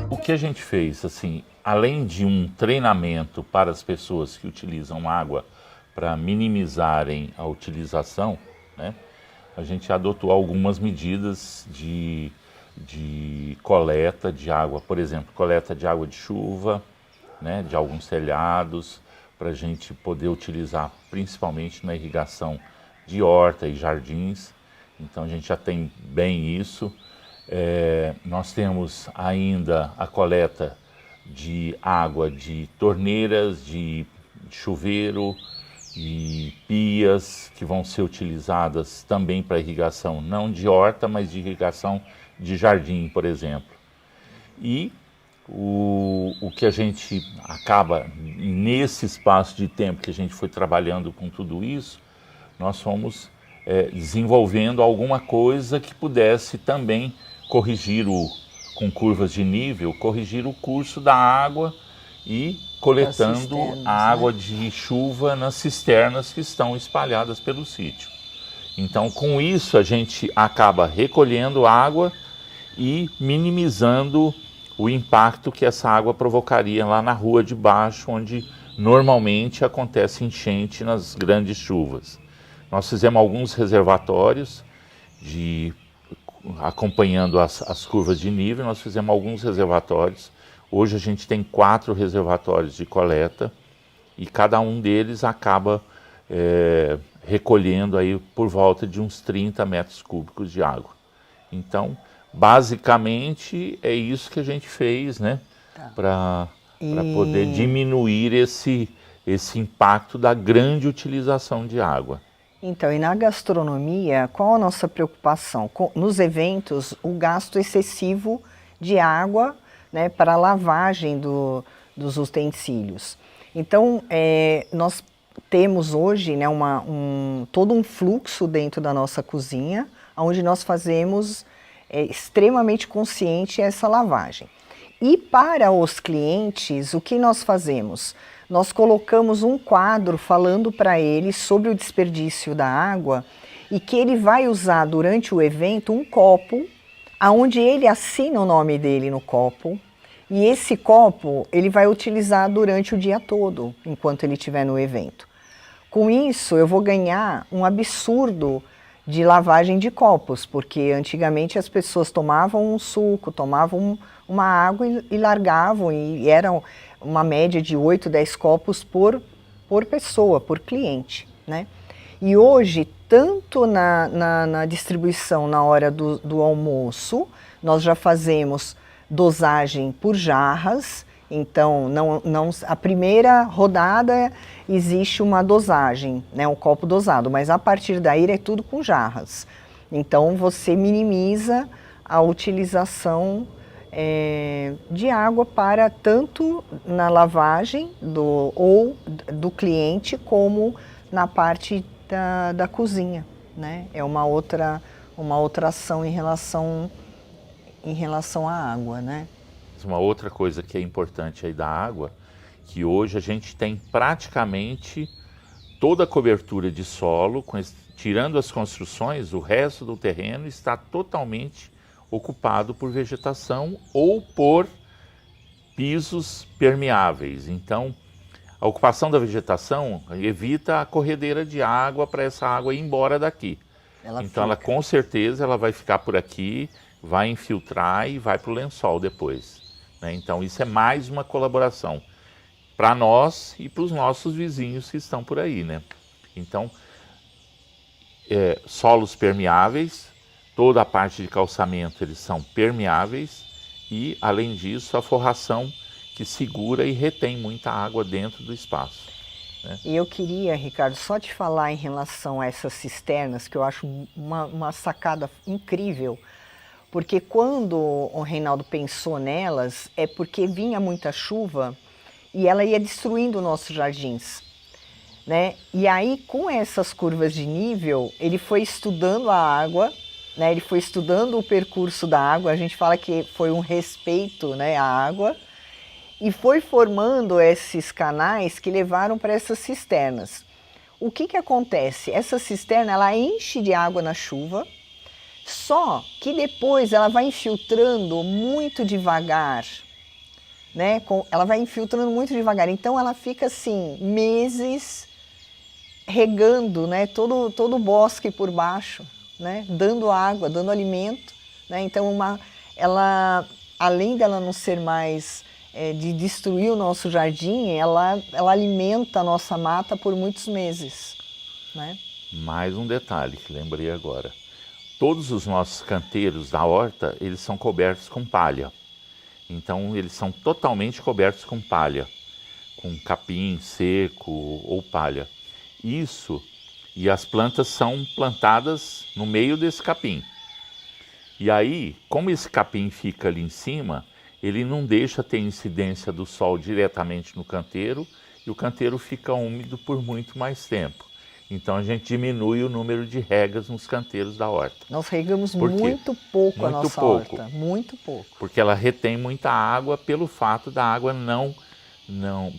O que a gente fez, assim, além de um treinamento para as pessoas que utilizam água para minimizarem a utilização, né, a gente adotou algumas medidas de coleta de água, por exemplo, coleta de água de chuva, né, de alguns telhados, para a gente poder utilizar principalmente na irrigação de horta e jardins. Então a gente já tem bem isso. Nós temos ainda a coleta de água de torneiras, de chuveiro e pias que vão ser utilizadas também para irrigação, não de horta, mas de irrigação de jardim, por exemplo. E o que a gente acaba, nesse espaço de tempo que a gente foi trabalhando com tudo isso, nós fomos desenvolvendo alguma coisa que pudesse também corrigir com curvas de nível, corrigir o curso da água e coletando a água de chuva nas cisternas que estão espalhadas pelo sítio. Então, com isso, a gente acaba recolhendo água e minimizando o impacto que essa água provocaria lá na rua de baixo, onde normalmente acontece enchente nas grandes chuvas. Nós fizemos alguns reservatórios, acompanhando as curvas de nível, nós fizemos alguns reservatórios. Hoje a gente tem 4 reservatórios de coleta e cada um deles acaba recolhendo aí por volta de uns 30 metros cúbicos de água. Então, basicamente é isso que a gente fez, né? Para poder diminuir esse impacto da grande utilização de água. Então, e na gastronomia, qual a nossa preocupação? Nos eventos, o gasto excessivo de água, né, para a lavagem dos utensílios. Então, nós temos hoje, né, todo um fluxo dentro da nossa cozinha, onde nós fazemos extremamente consciente essa lavagem. E para os clientes, o que nós fazemos? Nós colocamos um quadro falando para ele sobre o desperdício da água e que ele vai usar durante o evento um copo, onde ele assina o nome dele no copo, e esse copo ele vai utilizar durante o dia todo, enquanto ele estiver no evento. Com isso, eu vou ganhar um absurdo de lavagem de copos, porque antigamente as pessoas tomavam um suco, tomavam uma água e largavam, e era uma média de 8, 10 copos por pessoa, por cliente, né? E hoje, tanto na distribuição na hora do almoço, nós já fazemos dosagem por jarras. Então, a primeira rodada existe uma dosagem, né, um copo dosado, mas a partir daí é tudo com jarras. Então, você minimiza a utilização de água para tanto na lavagem do cliente como na parte da cozinha, né? É uma outra ação em relação à água, né? Uma outra coisa que é importante aí da água, que hoje a gente tem praticamente toda a cobertura de solo, tirando as construções, o resto do terreno está totalmente ocupado por vegetação ou por pisos permeáveis. Então, a ocupação da vegetação evita a corredeira de água para essa água ir embora daqui. Ela com certeza ela vai ficar por aqui, vai infiltrar e vai para o lençol depois, né? Então isso é mais uma colaboração para nós e para os nossos vizinhos que estão por aí, né? Então, solos permeáveis, toda a parte de calçamento eles são permeáveis e, além disso, a forração que segura e retém muita água dentro do espaço, né? E eu queria, Ricardo, só te falar em relação a essas cisternas, que eu acho uma sacada incrível, porque quando o Reinaldo pensou nelas, é porque vinha muita chuva e ela ia destruindo nossos jardins, né? E aí, com essas curvas de nível, ele foi estudando a água né? Ele foi estudando o percurso da água, a gente fala que foi um respeito, né, à água, e foi formando esses canais que levaram para essas cisternas. O que que acontece? Essa cisterna, ela enche de água na chuva, só que depois ela vai infiltrando muito devagar, né? Ela vai infiltrando muito devagar, então ela fica assim, meses regando, né? Todo o bosque por baixo, né? Dando água, dando alimento, né? Então ela, além dela não ser mais de destruir o nosso jardim, ela alimenta a nossa mata por muitos meses, né? Mais um detalhe que lembrei agora. Todos os nossos canteiros da horta, eles são cobertos com palha. Então eles são totalmente cobertos com palha, com capim seco ou palha. Isso, e as plantas são plantadas no meio desse capim. E aí, como esse capim fica ali em cima, ele não deixa ter incidência do sol diretamente no canteiro e o canteiro fica úmido por muito mais tempo. Então a gente diminui o número de regas nos canteiros da horta. Nós regamos muito pouco a nossa horta, muito pouco. Porque ela retém muita água pelo fato da água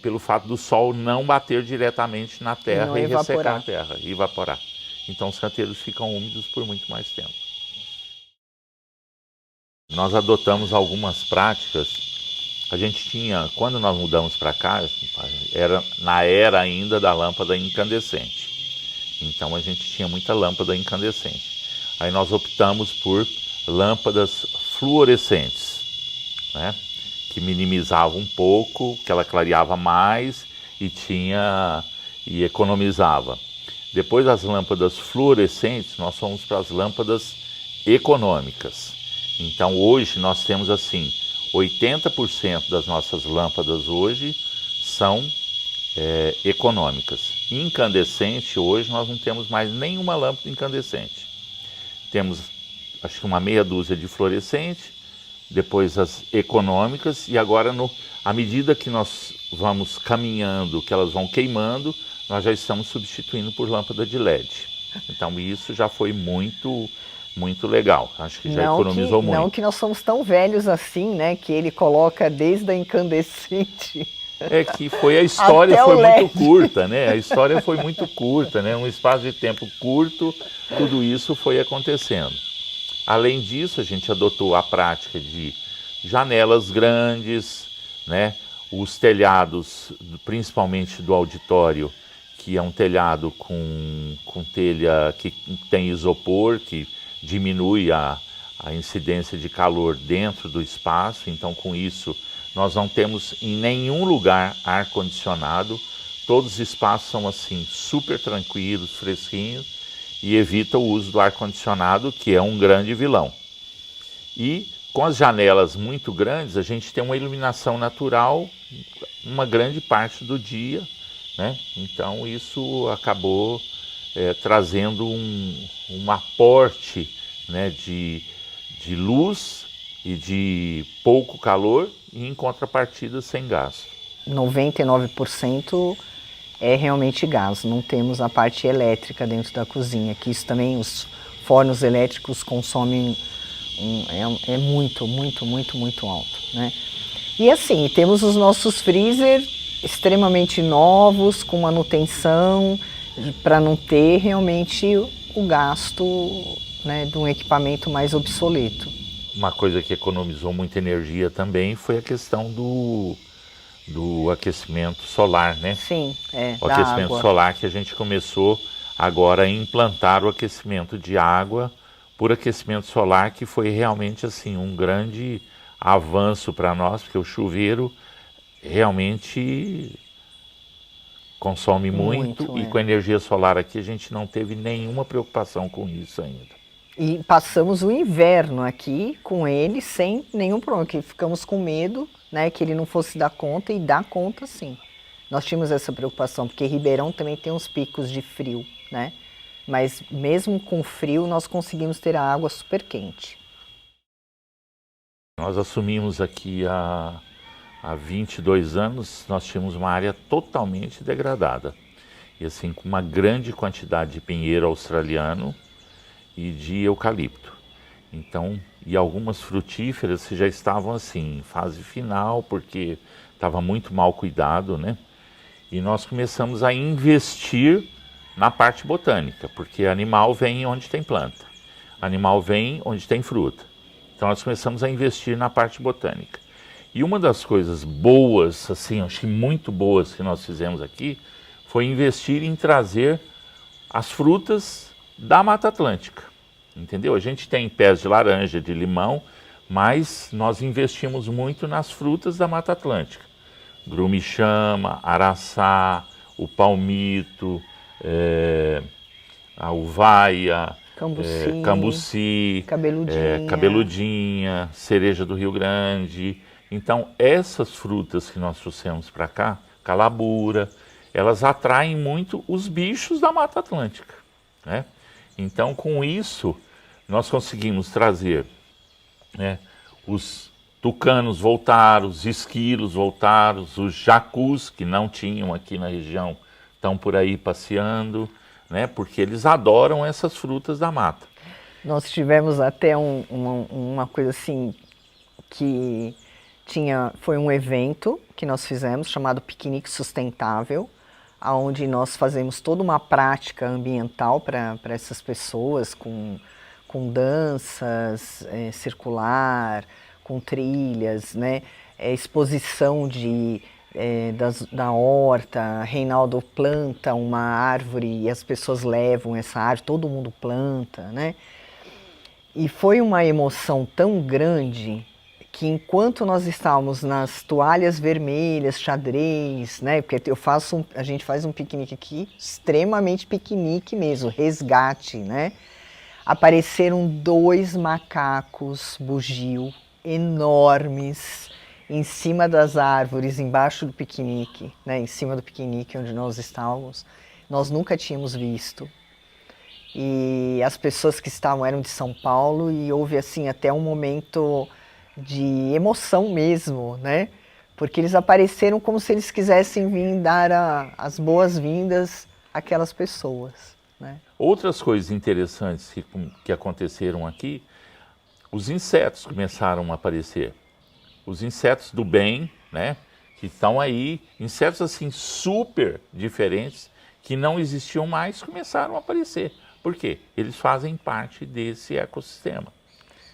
pelo fato do sol não bater diretamente na terra e ressecar a terra, e evaporar. Então os canteiros ficam úmidos por muito mais tempo. Nós adotamos algumas práticas. A gente tinha, quando nós mudamos para cá, era na era ainda da lâmpada incandescente. Então a gente tinha muita lâmpada incandescente. Aí nós optamos por lâmpadas fluorescentes, né? Que minimizavam um pouco, que ela clareava mais e economizava. Depois das lâmpadas fluorescentes, nós fomos para as lâmpadas econômicas. Então hoje nós temos assim, 80% das nossas lâmpadas hoje são econômicas. Incandescente, hoje nós não temos mais nenhuma lâmpada incandescente. Temos, acho que uma meia dúzia de fluorescente, depois as econômicas, e agora, à medida que nós vamos caminhando, que elas vão queimando, nós já estamos substituindo por lâmpada de LED. Então isso já foi muito legal. Acho que já economizou muito. Não que nós somos tão velhos assim, né? Que ele coloca desde a incandescente. É que a história foi muito curta, né? A história foi muito curta, né? Um espaço de tempo curto, tudo isso foi acontecendo. Além disso, a gente adotou a prática de janelas grandes, né? Os telhados, principalmente do auditório, que é um telhado com telha que tem isopor, que diminui a incidência de calor dentro do espaço. Então, com isso, nós não temos em nenhum lugar ar-condicionado. Todos os espaços são assim, super tranquilos, fresquinhos, e evita o uso do ar-condicionado, que é um grande vilão. E com as janelas muito grandes, a gente tem uma iluminação natural uma grande parte do dia, né? Então isso acabou trazendo um aporte, né, de luz e de pouco calor, e em contrapartida sem gás. 99% é realmente gás, não temos a parte elétrica dentro da cozinha, que isso também, os fornos elétricos consomem, muito alto, né? E assim, temos os nossos freezer extremamente novos, com manutenção, para não ter realmente o gasto, né, de um equipamento mais obsoleto. Uma coisa que economizou muita energia também foi a questão do aquecimento solar, né? Sim, o aquecimento solar, que a gente começou agora a implantar o aquecimento de água por aquecimento solar, que foi realmente assim um grande avanço para nós, porque o chuveiro realmente consome muito, e com a energia solar aqui a gente não teve nenhuma preocupação com isso ainda. E passamos o inverno aqui com ele sem nenhum problema, que ficamos com medo, né, que ele não fosse dar conta, e dá conta sim. Nós tínhamos essa preocupação, porque Ribeirão também tem uns picos de frio, né? Mas mesmo com frio nós conseguimos ter a água super quente. Nós assumimos aqui há 22 anos, nós tínhamos uma área totalmente degradada. E assim, com uma grande quantidade de pinheiro australiano e de eucalipto. Então, e algumas frutíferas que já estavam assim, em fase final, porque estava muito mal cuidado, né? E nós começamos a investir na parte botânica, porque animal vem onde tem planta, animal vem onde tem fruta. Então nós começamos a investir na parte botânica. E uma das coisas boas, assim, acho que muito boas que nós fizemos aqui, foi investir em trazer as frutas da Mata Atlântica. Entendeu? A gente tem pés de laranja, de limão, mas nós investimos muito nas frutas da Mata Atlântica. Grumichama, araçá, o palmito, a uvaia, cambuci, cabeludinha, cereja do Rio Grande. Então, essas frutas que nós trouxemos para cá, calabura, elas atraem muito os bichos da Mata Atlântica, né? Então, com isso, nós conseguimos trazer, né, os tucanos voltaram, os esquilos voltaram, os jacus, que não tinham aqui na região, estão por aí passeando, né, porque eles adoram essas frutas da mata. Nós tivemos até uma coisa assim, que foi um evento que nós fizemos, chamado Piquenique Sustentável, onde nós fazemos toda uma prática ambiental para essas pessoas, com danças circular, com trilhas, né? Exposição da horta. Reinaldo planta uma árvore e as pessoas levam essa árvore, todo mundo planta, né? E foi uma emoção tão grande que enquanto nós estávamos nas toalhas vermelhas, xadrez, né? Porque a gente faz um piquenique aqui, extremamente piquenique mesmo, resgate, né? Apareceram 2 macacos bugio enormes em cima das árvores, embaixo do piquenique, né? Em cima do piquenique onde nós estávamos. Nós nunca tínhamos visto. E as pessoas que estavam eram de São Paulo e houve assim até um momento de emoção mesmo, né? Porque eles apareceram como se eles quisessem vir dar as boas-vindas àquelas pessoas, né? Outras coisas interessantes que aconteceram aqui, os insetos começaram a aparecer. Os insetos do bem, né? Que estão aí, insetos assim super diferentes, que não existiam mais, começaram a aparecer. Por quê? Eles fazem parte desse ecossistema.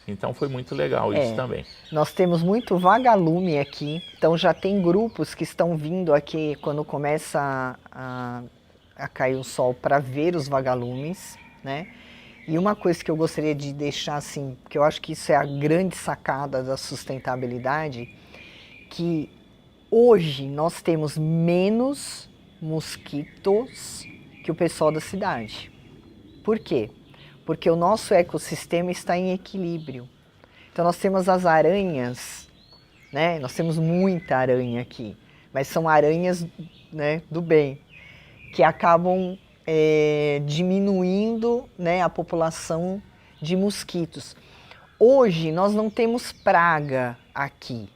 Então foi muito legal isso também. Nós temos muito vagalume aqui, então já tem grupos que estão vindo aqui quando começa a cair o sol para ver os vagalumes, né? E uma coisa que eu gostaria de deixar assim, que eu acho que isso é a grande sacada da sustentabilidade, que hoje nós temos menos mosquitos que o pessoal da cidade. Por quê? Porque o nosso ecossistema está em equilíbrio. Então nós temos as aranhas, né? Nós temos muita aranha aqui, mas são aranhas, né, do bem, que acabam diminuindo, né, a população de mosquitos. Hoje nós não temos praga aqui,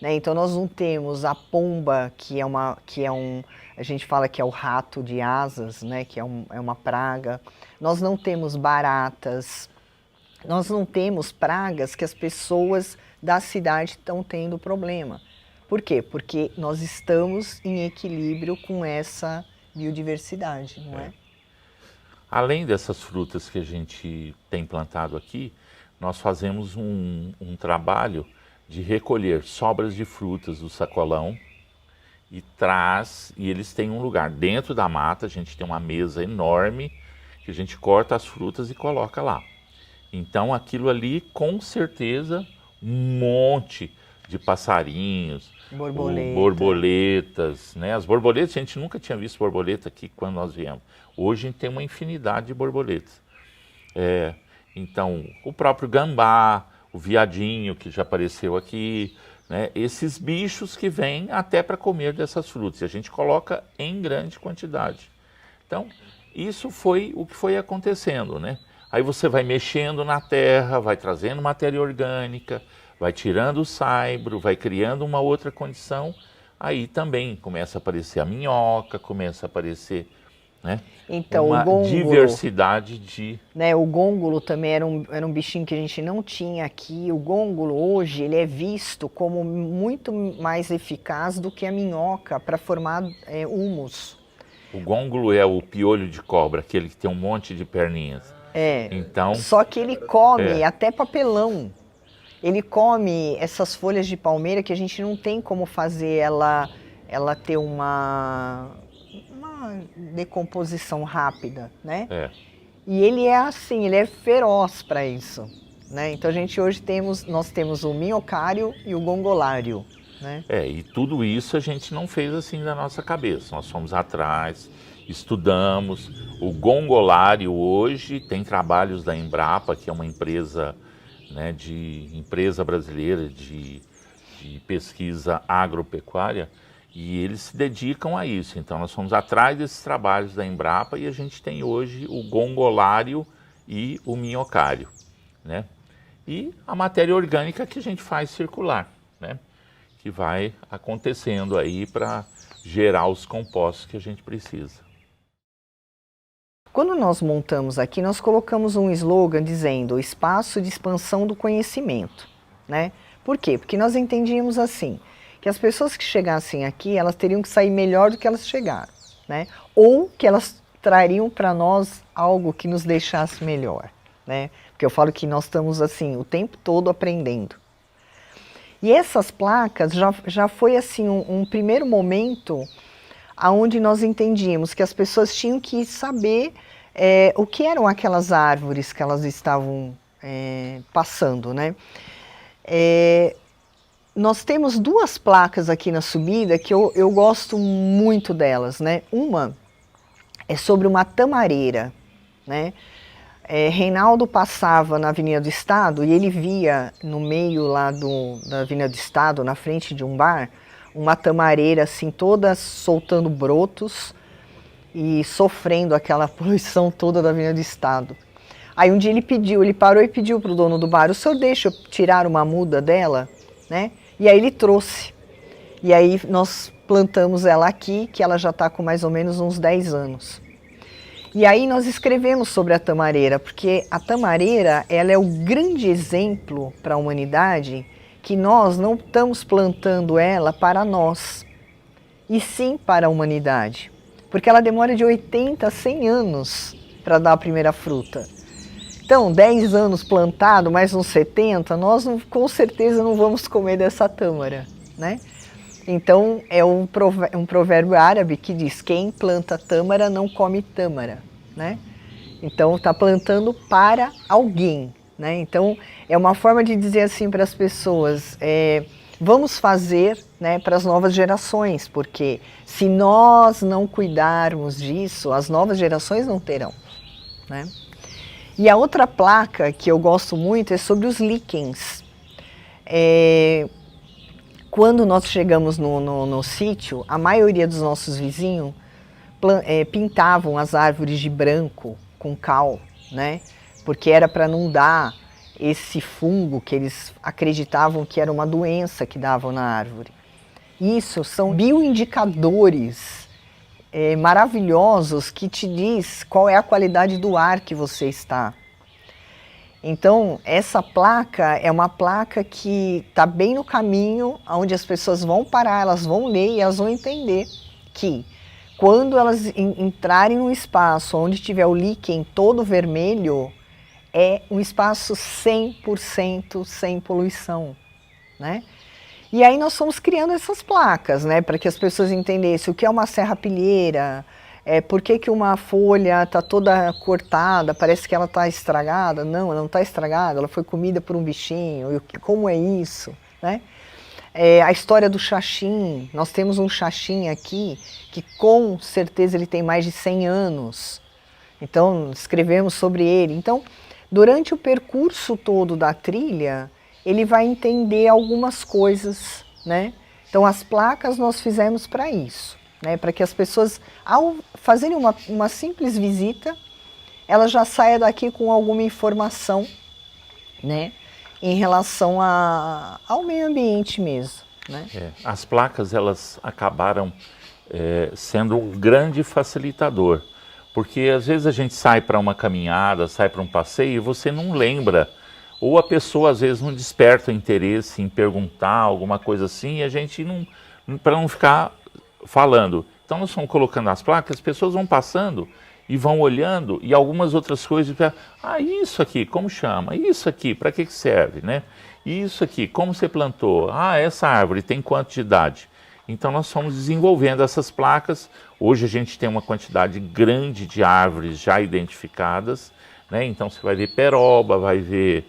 né? Então nós não temos a pomba, a gente fala que é o rato de asas, né, que é uma praga. Nós não temos baratas, nós não temos pragas que as pessoas da cidade estão tendo problema. Por quê? Porque nós estamos em equilíbrio com essa biodiversidade, não é? Além dessas frutas que a gente tem plantado aqui, nós fazemos um trabalho de recolher sobras de frutas do sacolão e eles têm um lugar dentro da mata, a gente tem uma mesa enorme que a gente corta as frutas e coloca lá. Então aquilo ali, com certeza, um monte de passarinhos, borboletas, né? As borboletas, a gente nunca tinha visto borboleta aqui quando nós viemos. Hoje a gente tem uma infinidade de borboletas. Então, o próprio gambá, o viadinho que já apareceu aqui, né? Esses bichos que vêm até para comer dessas frutas. E a gente coloca em grande quantidade. Então, isso foi o que foi acontecendo, né? Aí você vai mexendo na terra, vai trazendo matéria orgânica, vai tirando o saibro, vai criando uma outra condição. Aí também começa a aparecer a minhoca, começa a aparecer né? Então, Uma o gôngulo, diversidade de... né, o gôngulo também era um bichinho que a gente não tinha aqui. O gôngulo hoje ele é visto como muito mais eficaz do que a minhoca para formar humus. O gôngulo é o piolho de cobra, aquele que tem um monte de perninhas. Então, Só que ele come até papelão. Ele come essas folhas de palmeira que a gente não tem como fazer ela ter uma decomposição rápida, né? E ele é assim, ele é feroz para isso, né? Então a gente hoje nós temos o minhocário e o gongolário, né? e tudo isso a gente não fez assim da nossa cabeça. Nós fomos atrás, estudamos. O gongolário hoje tem trabalhos da Embrapa, que é uma empresa, né, empresa brasileira de pesquisa agropecuária, e eles se dedicam a isso. Então nós fomos atrás desses trabalhos da Embrapa e a gente tem hoje o gongolário e o minhocário, né? E a matéria orgânica que a gente faz circular, né? Que vai acontecendo aí para gerar os compostos que a gente precisa. Quando nós montamos aqui, nós colocamos um slogan dizendo espaço de expansão do conhecimento, né? Por quê? Porque nós entendíamos assim, que as pessoas que chegassem aqui, elas teriam que sair melhor do que elas chegaram, né? Ou que elas trariam para nós algo que nos deixasse melhor, né? Porque eu falo que nós estamos assim, o tempo todo aprendendo. E essas placas já foi assim um primeiro momento onde nós entendíamos que as pessoas tinham que saber o que eram aquelas árvores que elas estavam passando, né? Nós temos duas placas aqui na subida que eu gosto muito delas, né? Uma é sobre uma tamareira, né? Reinaldo passava na Avenida do Estado e ele via no meio lá da Avenida do Estado, na frente de um bar, uma tamareira assim toda soltando brotos e sofrendo aquela poluição toda da Avenida do Estado. Aí um dia ele parou e pediu para o dono do bar: o senhor deixa eu tirar uma muda dela, né? E aí ele trouxe. E aí nós plantamos ela aqui, que ela já está com mais ou menos uns 10 anos. E aí nós escrevemos sobre a tamareira, porque a tamareira ela é o grande exemplo para a humanidade que nós não estamos plantando ela para nós, e sim para a humanidade. Porque ela demora de 80 a 100 anos para dar a primeira fruta. Então, 10 anos plantado, mais uns 70, nós com certeza não vamos comer dessa tâmara, né? Então, é um provérbio árabe que diz: quem planta tâmara não come tâmara, né? Então, está plantando para alguém, né? Então, é uma forma de dizer assim para as pessoas, vamos fazer, né, para as novas gerações, porque se nós não cuidarmos disso, as novas gerações não terão, né? E a outra placa que eu gosto muito é sobre os líquens. Quando nós chegamos no sítio, a maioria dos nossos vizinhos pintavam as árvores de branco com cal, né? Porque era para não dar esse fungo que eles acreditavam que era uma doença que davam na árvore. Isso são bioindicadores maravilhosos que te diz qual é a qualidade do ar que você está. Então, essa placa é uma placa que está bem no caminho, onde as pessoas vão parar, elas vão ler e elas vão entender que quando elas entrarem num espaço onde tiver o líquen todo vermelho, é um espaço 100% sem poluição, né? E aí nós fomos criando essas placas, né, para que as pessoas entendessem o que é uma serrapilheira, por que uma folha está toda cortada, parece que ela está estragada. Não, ela não está estragada, ela foi comida por um bichinho, como é isso, né? A história do xaxim, nós temos um xaxim aqui que com certeza ele tem mais de 100 anos, então escrevemos sobre ele. Então, durante o percurso todo da trilha, ele vai entender algumas coisas, né? Então as placas nós fizemos para isso, né? Para que as pessoas, ao fazerem uma simples visita, ela já saia daqui com alguma informação, né? Em relação ao meio ambiente mesmo, né? As placas elas acabaram sendo um grande facilitador, Porque às vezes a gente sai para uma caminhada, sai para um passeio e você não lembra, ou a pessoa às vezes não desperta o interesse em perguntar alguma coisa assim, e a gente não, para não ficar falando. Então nós vamos colocando as placas, as pessoas vão passando e vão olhando, e algumas outras coisas, isso aqui, como chama? Isso aqui, para que serve, né? Isso aqui, como você plantou? Essa árvore tem quanto de idade? Então nós fomos desenvolvendo essas placas. Hoje a gente tem uma quantidade grande de árvores já identificadas, né? Então você vai ver peroba, vai ver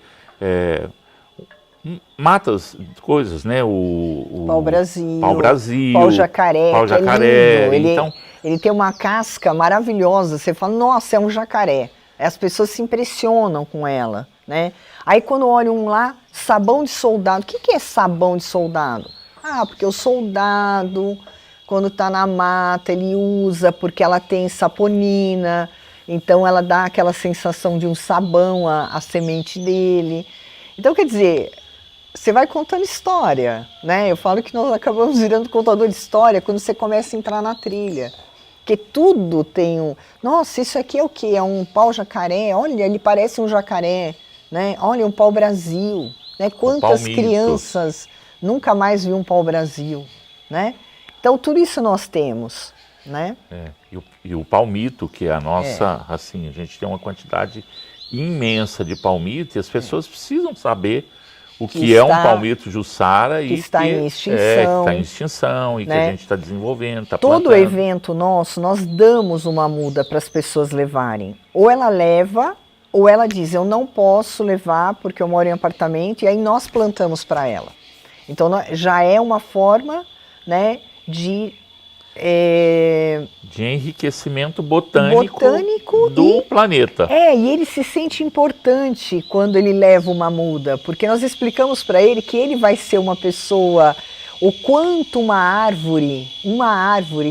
matas, coisas, né? Pau-brasil, pau-brasil, pau-jacaré, pau-jacaré. é lindo. Então, ele tem uma casca maravilhosa, você fala, nossa, é um jacaré. As pessoas se impressionam com ela, né? Aí quando olham lá, sabão de soldado. O que é sabão de soldado? Porque o soldado, quando está na mata, ele usa porque ela tem saponina, então ela dá aquela sensação de um sabão, a semente dele. Então, quer dizer, você vai contando história, né? Eu falo que nós acabamos virando contador de história quando você começa a entrar na trilha. Porque tudo tem um... Nossa, isso aqui é o quê? É um pau-jacaré? Olha, ele parece um jacaré, né? Olha, um pau-brasil, né? Quantas crianças nunca mais viu um pau-brasil, né? Então, tudo isso nós temos, né? E o palmito, que é a nossa, assim, a gente tem uma quantidade imensa de palmito e as pessoas precisam saber o que é um palmito jussara que está em extinção, e que a gente está desenvolvendo, está plantando. Todo evento nosso, nós damos uma muda para as pessoas levarem. Ou ela leva, ou ela diz, eu não posso levar porque eu moro em apartamento, e aí nós plantamos para ela. Então já é uma forma, né, de enriquecimento botânico do planeta. E ele se sente importante quando ele leva uma muda, porque nós explicamos para ele que ele vai ser uma pessoa, o quanto uma árvore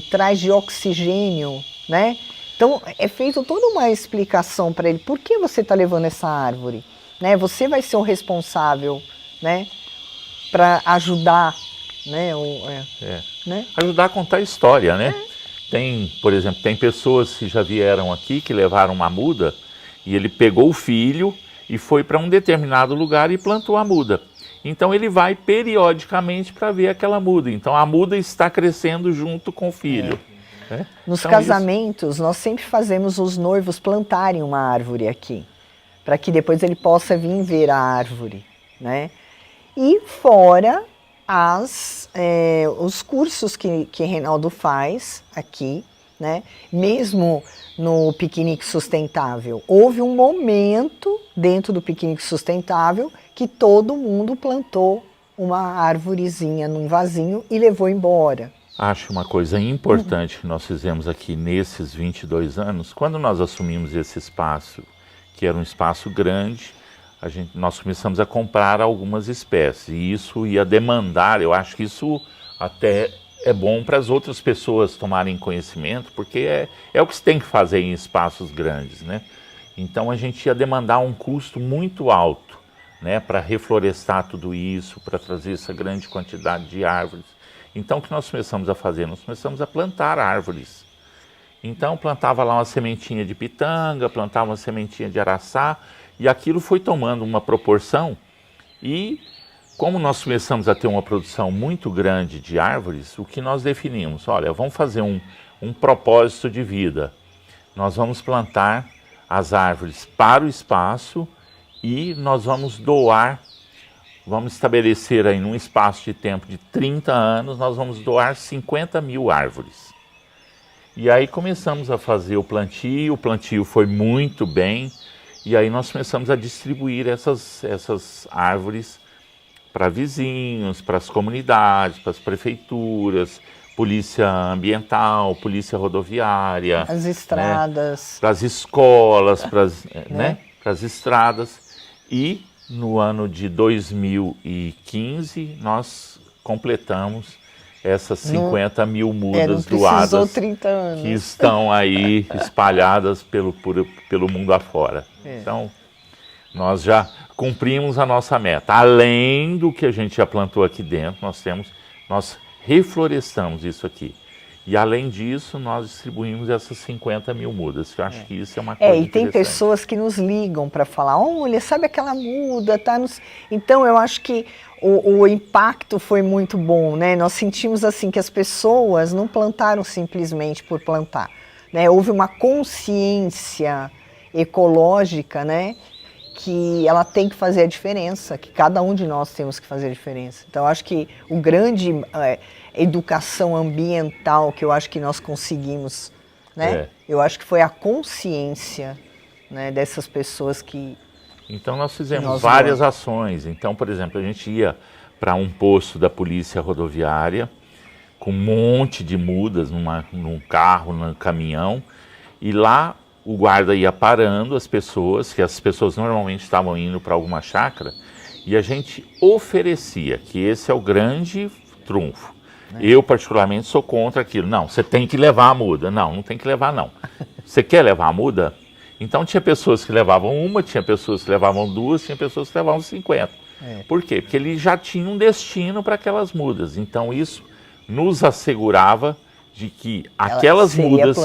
traz de oxigênio, né? Então é feito toda uma explicação para ele, por que você está levando essa árvore, né? Você vai ser o responsável, né, para ajudar, né? Né? Ajudar a contar a história, né? Tem, por exemplo, tem pessoas que já vieram aqui, que levaram uma muda, e ele pegou o filho e foi para um determinado lugar e plantou a muda. Então ele vai periodicamente para ver aquela muda. Então a muda está crescendo junto com o filho. Né? Nos casamentos, nós sempre fazemos os noivos plantarem uma árvore aqui, para que depois ele possa vir ver a árvore, né? E fora os cursos que Reinaldo faz aqui, né? Mesmo no piquenique sustentável, houve um momento dentro do piquenique sustentável que todo mundo plantou uma árvorezinha num vasinho e levou embora. Acho uma coisa importante que nós fizemos aqui nesses 22 anos, quando nós assumimos esse espaço, que era um espaço grande, nós começamos a comprar algumas espécies, e isso ia demandar, eu acho que isso até é bom para as outras pessoas tomarem conhecimento, porque é o que se tem que fazer em espaços grandes, né? Então a gente ia demandar um custo muito alto, né, para reflorestar tudo isso, para trazer essa grande quantidade de árvores. Então o que nós começamos a fazer? Nós começamos a plantar árvores. Então plantava lá uma sementinha de pitanga, plantava uma sementinha de araçá, e aquilo foi tomando uma proporção, e como nós começamos a ter uma produção muito grande de árvores, o que nós definimos? Olha, vamos fazer um propósito de vida. Nós vamos plantar as árvores para o espaço e nós vamos doar, vamos estabelecer aí num espaço de tempo de 30 anos, nós vamos doar 50 mil árvores. E aí começamos a fazer o plantio foi muito bem, e aí nós começamos a distribuir essas árvores para vizinhos, para as comunidades, para as prefeituras, polícia ambiental, polícia rodoviária. As estradas. Né, para as escolas, para as estradas. E no ano de 2015 nós completamos essas 50 mil mudas doadas 30 anos. Que estão aí espalhadas pelo mundo afora. Então, nós já cumprimos a nossa meta. Além do que a gente já plantou aqui dentro, nós reflorestamos isso aqui. E além disso, nós distribuímos essas 50 mil mudas, que eu acho que isso é uma coisa e tem pessoas que nos ligam para falar, olha, sabe aquela muda, tá nos... Então eu acho que o impacto foi muito bom, né? Nós sentimos assim que as pessoas não plantaram simplesmente por plantar, né? Houve uma consciência ecológica, né? Que ela tem que fazer a diferença, que cada um de nós temos que fazer a diferença. Então eu acho que o grande educação ambiental que eu acho que nós conseguimos, né? Eu acho que foi a consciência, né, dessas pessoas que... Então nós fizemos várias ações. Então, por exemplo, a gente ia para um posto da polícia rodoviária com um monte de mudas num carro, num caminhão, e lá o guarda ia parando as pessoas, que as pessoas normalmente estavam indo para alguma chácara, e a gente oferecia, que esse é o grande trunfo. Eu, particularmente, sou contra aquilo. Não, você tem que levar a muda. Não, não tem que levar, não. Você quer levar a muda? Então tinha pessoas que levavam uma, tinha pessoas que levavam duas, tinha pessoas que levavam 50. Por quê? Porque ele já tinha um destino para aquelas mudas. Então isso nos assegurava de que aquelas mudas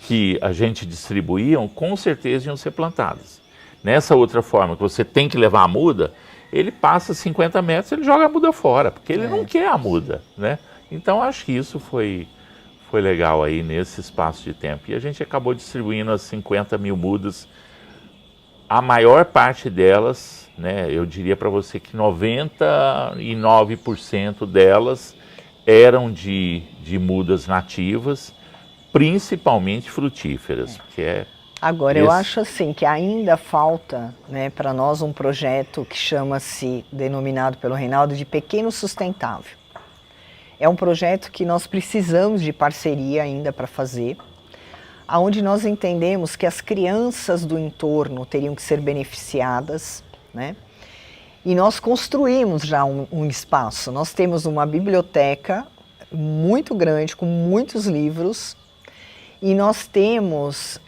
que a gente distribuía, com certeza iam ser plantadas. Nessa outra forma, que você tem que levar a muda, ele passa 50 metros, ele joga a muda fora, porque ele não quer a muda, né? Então acho que isso foi legal aí nesse espaço de tempo. E a gente acabou distribuindo as 50 mil mudas. A maior parte delas, né, eu diria para você que 99% delas eram de mudas nativas, principalmente frutíferas, porque Agora, eu acho assim que ainda falta, né, para nós um projeto que chama-se, denominado pelo Reinaldo, de Pequeno Sustentável. É um projeto que nós precisamos de parceria ainda para fazer, onde nós entendemos que as crianças do entorno teriam que ser beneficiadas, né? E nós construímos já um espaço. Nós temos uma biblioteca muito grande, com muitos livros, e nós temos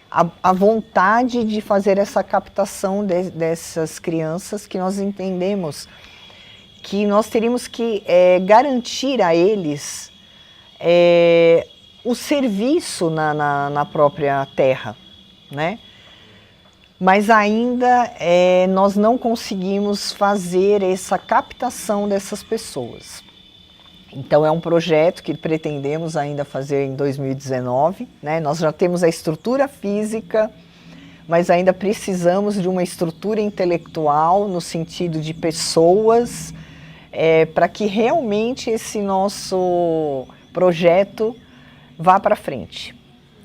a vontade de fazer essa captação dessas crianças, que nós entendemos que nós teríamos que garantir a eles o serviço na própria terra, né? Mas ainda nós não conseguimos fazer essa captação dessas pessoas. Então é um projeto que pretendemos ainda fazer em 2019, né? Nós já temos a estrutura física, mas ainda precisamos de uma estrutura intelectual no sentido de pessoas, para que realmente esse nosso projeto vá para frente,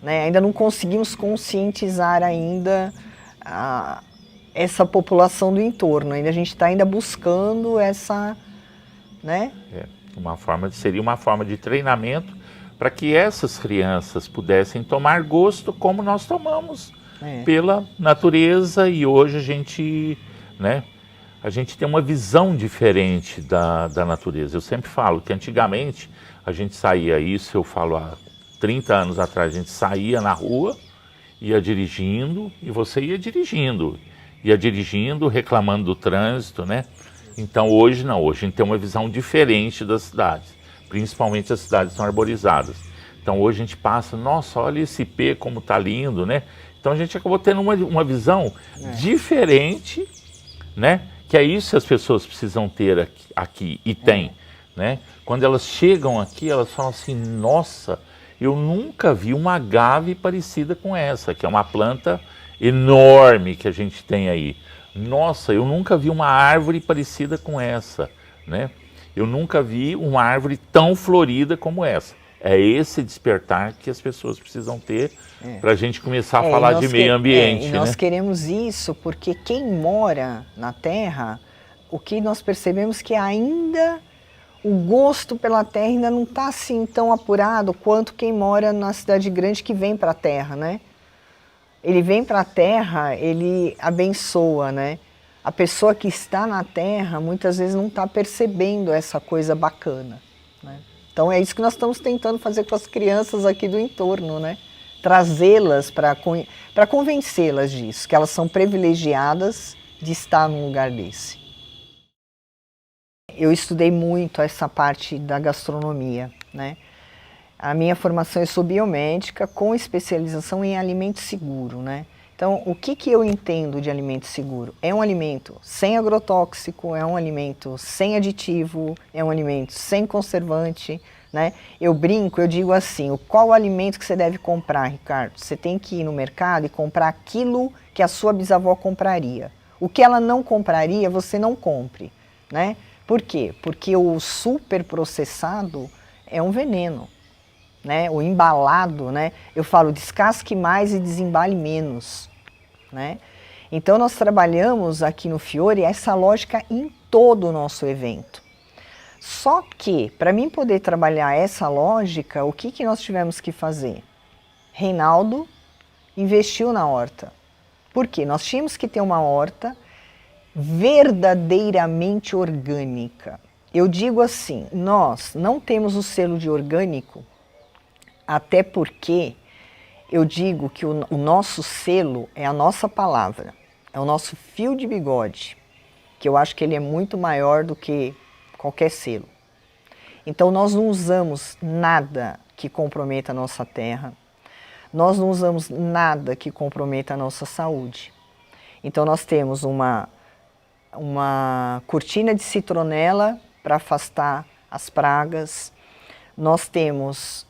né? Ainda não conseguimos conscientizar ainda essa população do entorno, ainda a gente está ainda buscando essa, né? Seria uma forma de treinamento para que essas crianças pudessem tomar gosto como nós tomamos pela natureza, e hoje a gente, né, a gente tem uma visão diferente da natureza. Eu sempre falo que antigamente a gente saía, isso eu falo há 30 anos atrás, a gente saía na rua, ia dirigindo, e você ia dirigindo, reclamando do trânsito, né? Então hoje não, hoje a gente tem uma visão diferente das cidades, principalmente as cidades são arborizadas. Então hoje a gente passa, nossa, olha esse Ipê como tá lindo, né? Então a gente acabou tendo uma visão diferente, né? Que é isso que as pessoas precisam ter aqui e tem, né? Quando elas chegam aqui, elas falam assim, nossa, eu nunca vi uma agave parecida com essa, que é uma planta enorme que a gente tem aí. Nossa, eu nunca vi uma árvore parecida com essa, né? Eu nunca vi uma árvore tão florida como essa. É esse despertar que as pessoas precisam ter para a gente começar a falar de meio ambiente. E nós queremos isso porque quem mora na terra, o que nós percebemos que ainda o gosto pela terra ainda não está assim tão apurado quanto quem mora na cidade grande que vem para a terra, né? Ele vem para a terra, ele abençoa, né? A pessoa que está na terra muitas vezes não está percebendo essa coisa bacana, né? Então é isso que nós estamos tentando fazer com as crianças aqui do entorno, né? Trazê-las para convencê-las disso, que elas são privilegiadas de estar num lugar desse. Eu estudei muito essa parte da gastronomia, né? A minha formação, eu sou biomédica com especialização em alimento seguro, né? Então, o que eu entendo de alimento seguro? É um alimento sem agrotóxico, é um alimento sem aditivo, é um alimento sem conservante, né? Eu brinco, eu digo assim, qual o alimento que você deve comprar, Ricardo? Você tem que ir no mercado e comprar aquilo que a sua bisavó compraria. O que ela não compraria, você não compre, né? Por quê? Porque o superprocessado é um veneno. Né, o embalado, né, eu falo descasque mais e desembale menos, né? Então nós trabalhamos aqui no Fiore essa lógica em todo o nosso evento. Só que, para mim poder trabalhar essa lógica, o que nós tivemos que fazer? Reinaldo investiu na horta. Por quê? Nós tínhamos que ter uma horta verdadeiramente orgânica. Eu digo assim, nós não temos o selo de orgânico, até porque eu digo que o nosso selo é a nossa palavra, é o nosso fio de bigode, que eu acho que ele é muito maior do que qualquer selo. Então nós não usamos nada que comprometa a nossa terra, nós não usamos nada que comprometa a nossa saúde. Então nós temos uma cortina de citronela para afastar as pragas. Nós temos,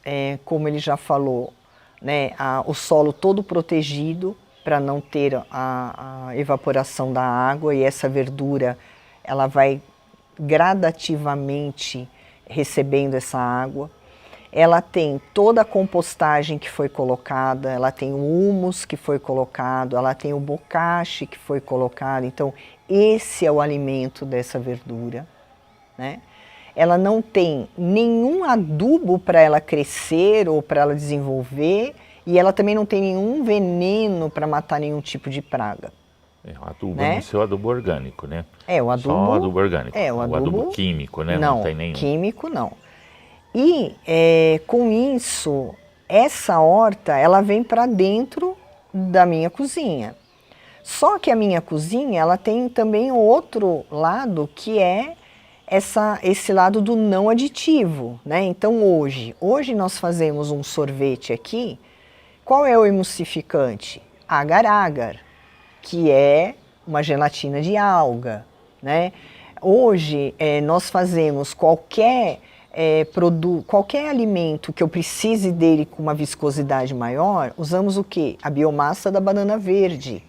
como ele já falou, né, o solo todo protegido para não ter a evaporação da água, e essa verdura ela vai gradativamente recebendo essa água. Ela tem toda a compostagem que foi colocada, ela tem o humus que foi colocado, ela tem o bocashi que foi colocado. Então esse é o alimento dessa verdura, né? Ela não tem nenhum adubo para ela crescer ou para ela desenvolver, e ela também não tem nenhum veneno para matar nenhum tipo de praga. O adubo, né? Não ser o adubo orgânico, né? O adubo. Só o adubo orgânico. O adubo químico, né? Não tem nenhum. Químico não. E com isso, essa horta, ela vem para dentro da minha cozinha. Só que a minha cozinha, ela tem também outro lado, que é esse lado do não aditivo, né? Então hoje nós fazemos um sorvete aqui. Qual é o emulsificante? Agar-agar, que é uma gelatina de alga, né? Hoje nós fazemos qualquer produto, qualquer alimento que eu precise dele com uma viscosidade maior, usamos o quê? A biomassa da banana verde,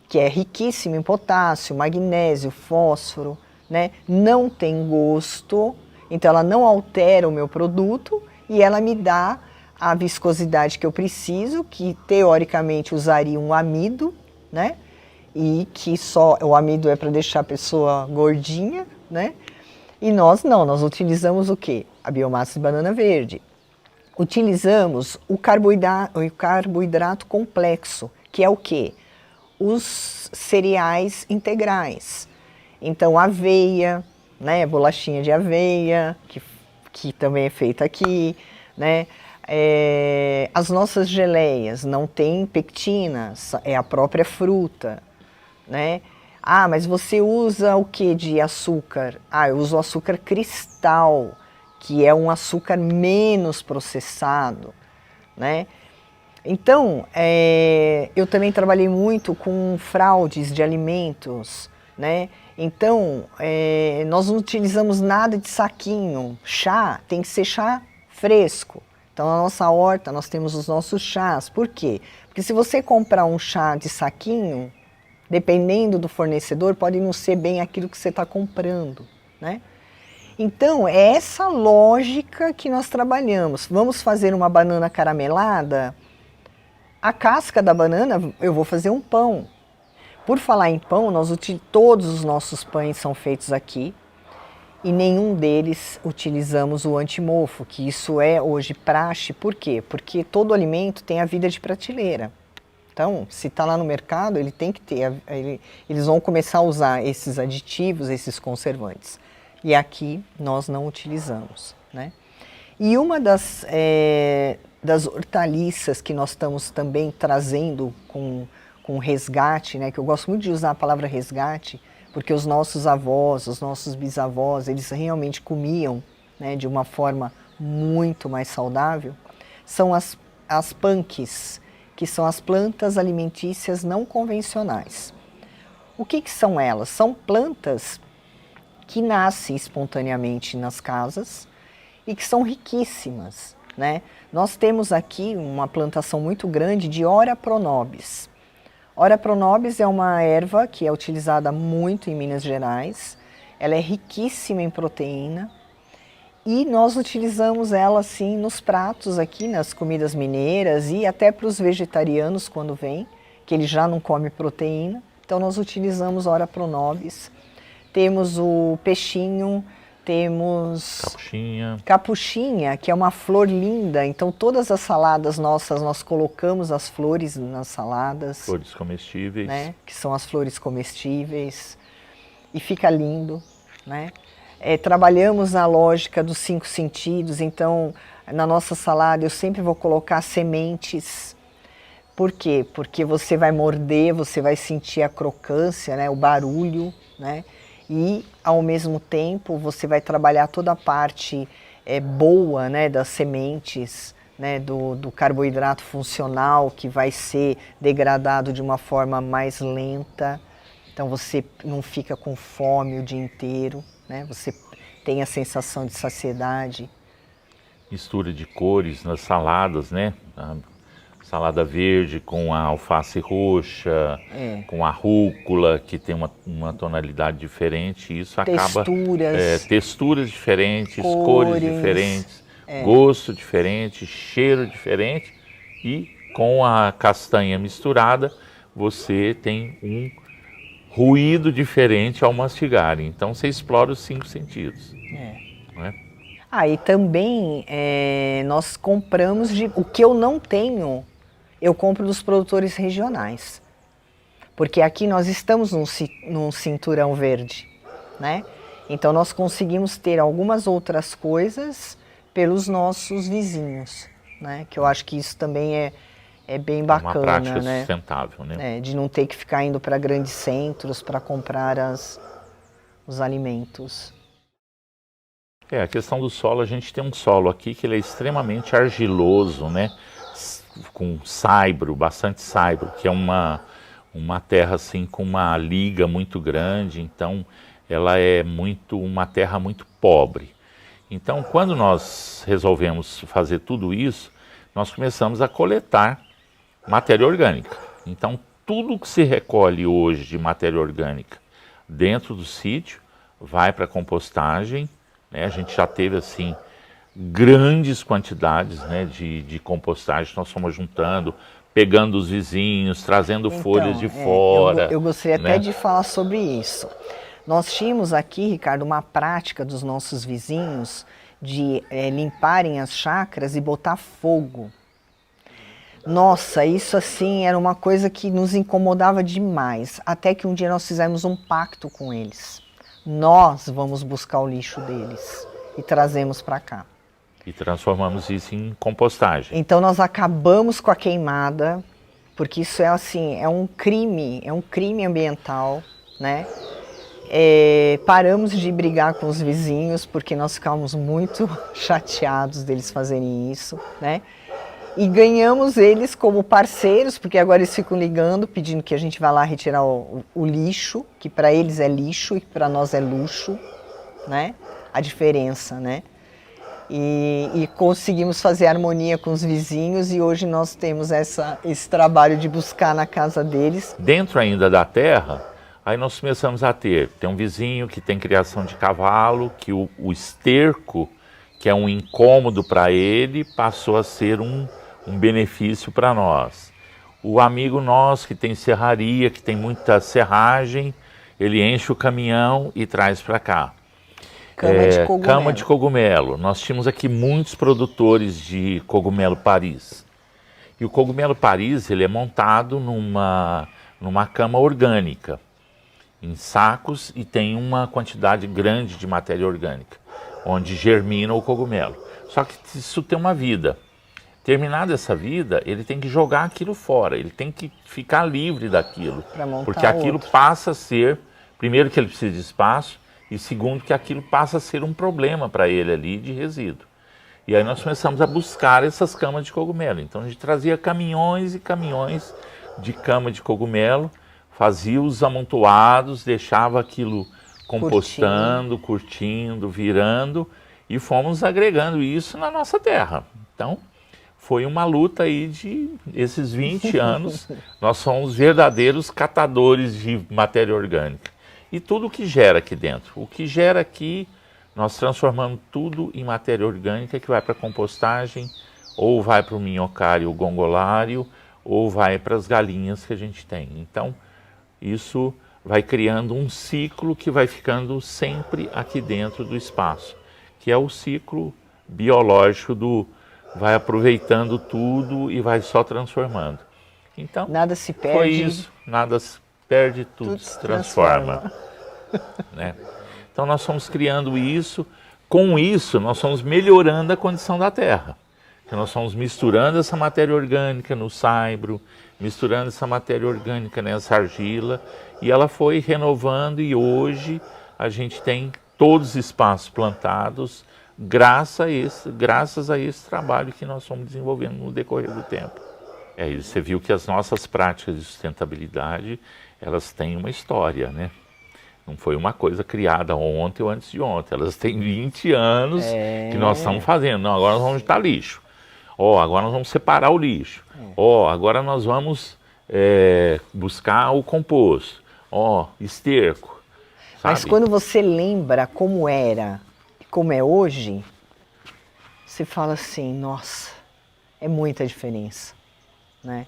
que é riquíssima em potássio, magnésio, fósforo, né? Não tem gosto, então ela não altera o meu produto e ela me dá a viscosidade que eu preciso, que teoricamente usaria um amido, né? E que só o amido é para deixar a pessoa gordinha, né? E nós não, nós utilizamos o quê? A biomassa de banana verde. Utilizamos o carboidrato complexo, que é o quê? Os cereais integrais. Então, aveia, né, bolachinha de aveia, que também é feita aqui, né? As nossas geleias não tem pectina, é a própria fruta, né? Ah, mas você usa o que de açúcar? Ah, eu uso o açúcar cristal, que é um açúcar menos processado, né? Então, eu também trabalhei muito com fraudes de alimentos, né? Então, nós não utilizamos nada de saquinho. Chá tem que ser chá fresco. Então, na nossa horta, nós temos os nossos chás. Por quê? Porque se você comprar um chá de saquinho, dependendo do fornecedor, pode não ser bem aquilo que você está comprando, né? Então, é essa lógica que nós trabalhamos. Vamos fazer uma banana caramelada? A casca da banana, eu vou fazer um pão. Por falar em pão, todos os nossos pães são feitos aqui e nenhum deles utilizamos o antimofo, que isso é hoje praxe. Por quê? Porque todo alimento tem a vida de prateleira. Então, se está lá no mercado, ele tem que ter, eles vão começar a usar esses aditivos, esses conservantes. E aqui nós não utilizamos, né? E uma das hortaliças que nós estamos também trazendo com resgate, né, que eu gosto muito de usar a palavra resgate, porque os nossos avós, os nossos bisavós, eles realmente comiam, né, de uma forma muito mais saudável, são as punks, que são as plantas alimentícias não convencionais. O que são elas? São plantas que nascem espontaneamente nas casas e que são riquíssimas, né? Nós temos aqui uma plantação muito grande de Ora pronobis. Ora pronobis é uma erva que é utilizada muito em Minas Gerais, ela é riquíssima em proteína e nós utilizamos ela assim nos pratos aqui, nas comidas mineiras e até para os vegetarianos quando vem, que ele já não come proteína, então nós utilizamos Ora pronobis. Temos o peixinho, temos capuchinha, que é uma flor linda, então todas as saladas nossas nós colocamos as flores nas saladas. Flores comestíveis. Né? Que são as flores comestíveis e fica lindo, né? Trabalhamos na lógica dos 5 sentidos, então na nossa salada eu sempre vou colocar sementes. Por quê? Porque você vai morder, você vai sentir a crocância, né? O barulho, né? E, ao mesmo tempo, você vai trabalhar toda a parte boa, né, das sementes, né, do carboidrato funcional, que vai ser degradado de uma forma mais lenta. Então, você não fica com fome o dia inteiro, né, você tem a sensação de saciedade. Mistura de cores nas saladas, né? Salada verde com a alface roxa, com a rúcula, que tem uma tonalidade diferente. Isso acaba... Texturas diferentes, cores diferentes, gosto diferente, cheiro diferente. E com a castanha misturada, você tem um ruído diferente ao mastigar. Então, você explora os 5 sentidos. Não é? E também nós compramos o que eu não tenho... Eu compro dos produtores regionais, porque aqui nós estamos num cinturão verde, né? Então nós conseguimos ter algumas outras coisas pelos nossos vizinhos, né? Que eu acho que isso também é bem bacana, uma prática né? sustentável, né? De não ter que ficar indo para grandes centros para comprar os alimentos. A questão do solo, a gente tem um solo aqui que ele é extremamente argiloso, né? Com saibro, bastante saibro, que é uma terra assim com uma liga muito grande, então ela é uma terra muito pobre. Então, quando nós resolvemos fazer tudo isso, nós começamos a coletar matéria orgânica. Então, tudo que se recolhe hoje de matéria orgânica dentro do sítio vai para a compostagem, né? A gente já teve assim grandes quantidades, né, de compostagem, nós fomos juntando, pegando os vizinhos, trazendo folhas de fora. Eu gostaria até de falar sobre isso. Nós tínhamos aqui, Ricardo, uma prática dos nossos vizinhos de limparem as chácaras e botar fogo. Nossa, isso assim era uma coisa que nos incomodava demais, até que um dia nós fizemos um pacto com eles. Nós vamos buscar o lixo deles e trazemos para cá. E transformamos isso em compostagem. Então nós acabamos com a queimada, porque isso é um crime ambiental, né? Paramos de brigar com os vizinhos, porque nós ficávamos muito chateados deles fazerem isso, né? E ganhamos eles como parceiros, porque agora eles ficam ligando, pedindo que a gente vá lá retirar o lixo, que para eles é lixo e para nós é luxo, né? A diferença, né? E conseguimos fazer harmonia com os vizinhos e hoje nós temos esse trabalho de buscar na casa deles. Dentro ainda da terra, aí nós começamos a tem um vizinho que tem criação de cavalo, que o esterco, que é um incômodo para ele, passou a ser um benefício para nós. O amigo nosso que tem serraria, que tem muita serragem, ele enche o caminhão e traz para cá. Cama de cogumelo. Nós tínhamos aqui muitos produtores de cogumelo Paris. E o cogumelo Paris, ele é montado numa cama orgânica, em sacos, e tem uma quantidade grande de matéria orgânica, onde germina o cogumelo. Só que isso tem uma vida. Terminada essa vida, ele tem que jogar aquilo fora, ele tem que ficar livre daquilo, porque aquilo passa a ser Primeiro que ele precisa de espaço e segundo que aquilo passa a ser um problema para ele ali de resíduo. E aí nós começamos a buscar essas camas de cogumelo. Então a gente trazia caminhões e caminhões de cama de cogumelo, fazia os amontoados, deixava aquilo compostando, curtindo, virando e fomos agregando isso na nossa terra. Então foi uma luta aí de esses 20 anos, nós somos verdadeiros catadores de matéria orgânica. E tudo que gera aqui dentro, o que gera aqui, nós transformamos tudo em matéria orgânica que vai para a compostagem, ou vai para o minhocário gongolário, ou vai para as galinhas que a gente tem. Então, isso vai criando um ciclo que vai ficando sempre aqui dentro do espaço, que é o ciclo biológico do vai aproveitando tudo e vai só transformando. Então, nada se perde. Foi isso, nada se perde, tudo se transforma. Né? Então nós fomos criando isso, com isso nós fomos melhorando a condição da terra. Então, nós fomos misturando essa matéria orgânica no saibro, misturando essa matéria orgânica nessa argila, e ela foi renovando e hoje a gente tem todos os espaços plantados graças a esse trabalho que nós fomos desenvolvendo no decorrer do tempo. Você viu que as nossas práticas de sustentabilidade, elas têm uma história, né? Não foi uma coisa criada ontem ou antes de ontem. Elas têm 20 anos que nós estamos fazendo. Não, agora nós vamos juntar lixo. Agora nós vamos separar o lixo. Agora nós vamos buscar o composto. Esterco. Sabe? Mas quando você lembra como era e como é hoje, você fala assim, nossa, é muita diferença. Né?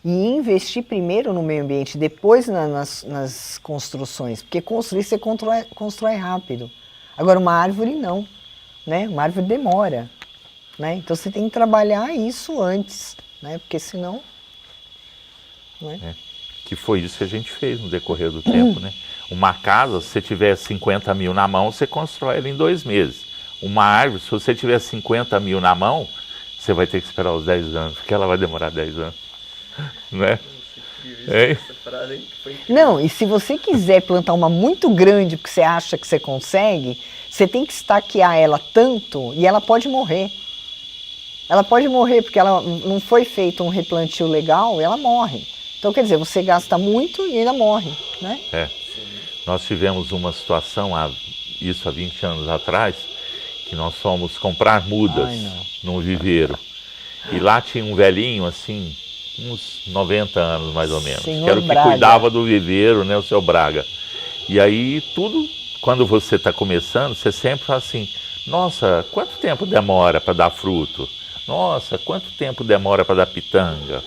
E investir primeiro no meio ambiente, depois nas construções, porque construir você constrói rápido. Agora uma árvore não, né? Uma árvore demora, né? Então você tem que trabalhar isso antes, né? Porque senão... Né? Que foi isso que a gente fez no decorrer do tempo, né? Uma casa, se você tiver 50 mil na mão, você constrói ela em 2 meses. Uma árvore, se você tiver 50 mil na mão, você vai ter que esperar os 10 anos, porque ela vai demorar 10 anos. Né? Não, e se você quiser plantar uma muito grande, porque você acha que você consegue, você tem que estaquear ela tanto e ela pode morrer. Ela pode morrer porque ela não foi feito um replantio legal, ela morre. Então, quer dizer, você gasta muito e ainda morre, né? Nós tivemos uma situação, isso há 20 anos atrás, que nós fomos comprar mudas num viveiro. E lá tinha um velhinho, assim, uns 90 anos mais ou menos, Senhor que era o que Braga. cuidava do viveiro, né, o seu Braga. E aí tudo, quando você está começando, você sempre fala assim, nossa, quanto tempo demora para dar fruto? Nossa, quanto tempo demora para dar pitanga?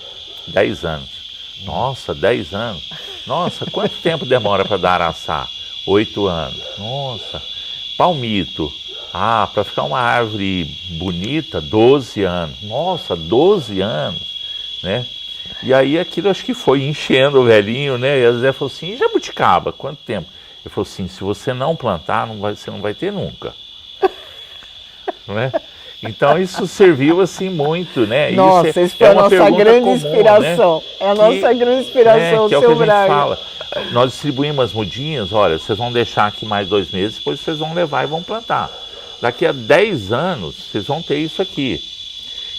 10 anos. Nossa, 10 anos. Nossa, quanto tempo demora para dar araçá? 8 anos. Nossa, palmito. Para ficar uma árvore bonita, 12 anos. Nossa, 12 anos, né? E aí aquilo acho que foi enchendo o velhinho, né? E a Zé falou assim, e jabuticaba, quanto tempo? Ele falou assim, se você não plantar, você não vai ter nunca. Né? Então isso serviu assim muito, né? Nossa, isso foi a nossa grande inspiração. Né? É a nossa grande inspiração, que é o seu que a gente Braga. fala. Nós distribuímos as mudinhas, olha, vocês vão deixar aqui mais 2 meses, depois vocês vão levar e vão plantar. Daqui a 10 anos, vocês vão ter isso aqui.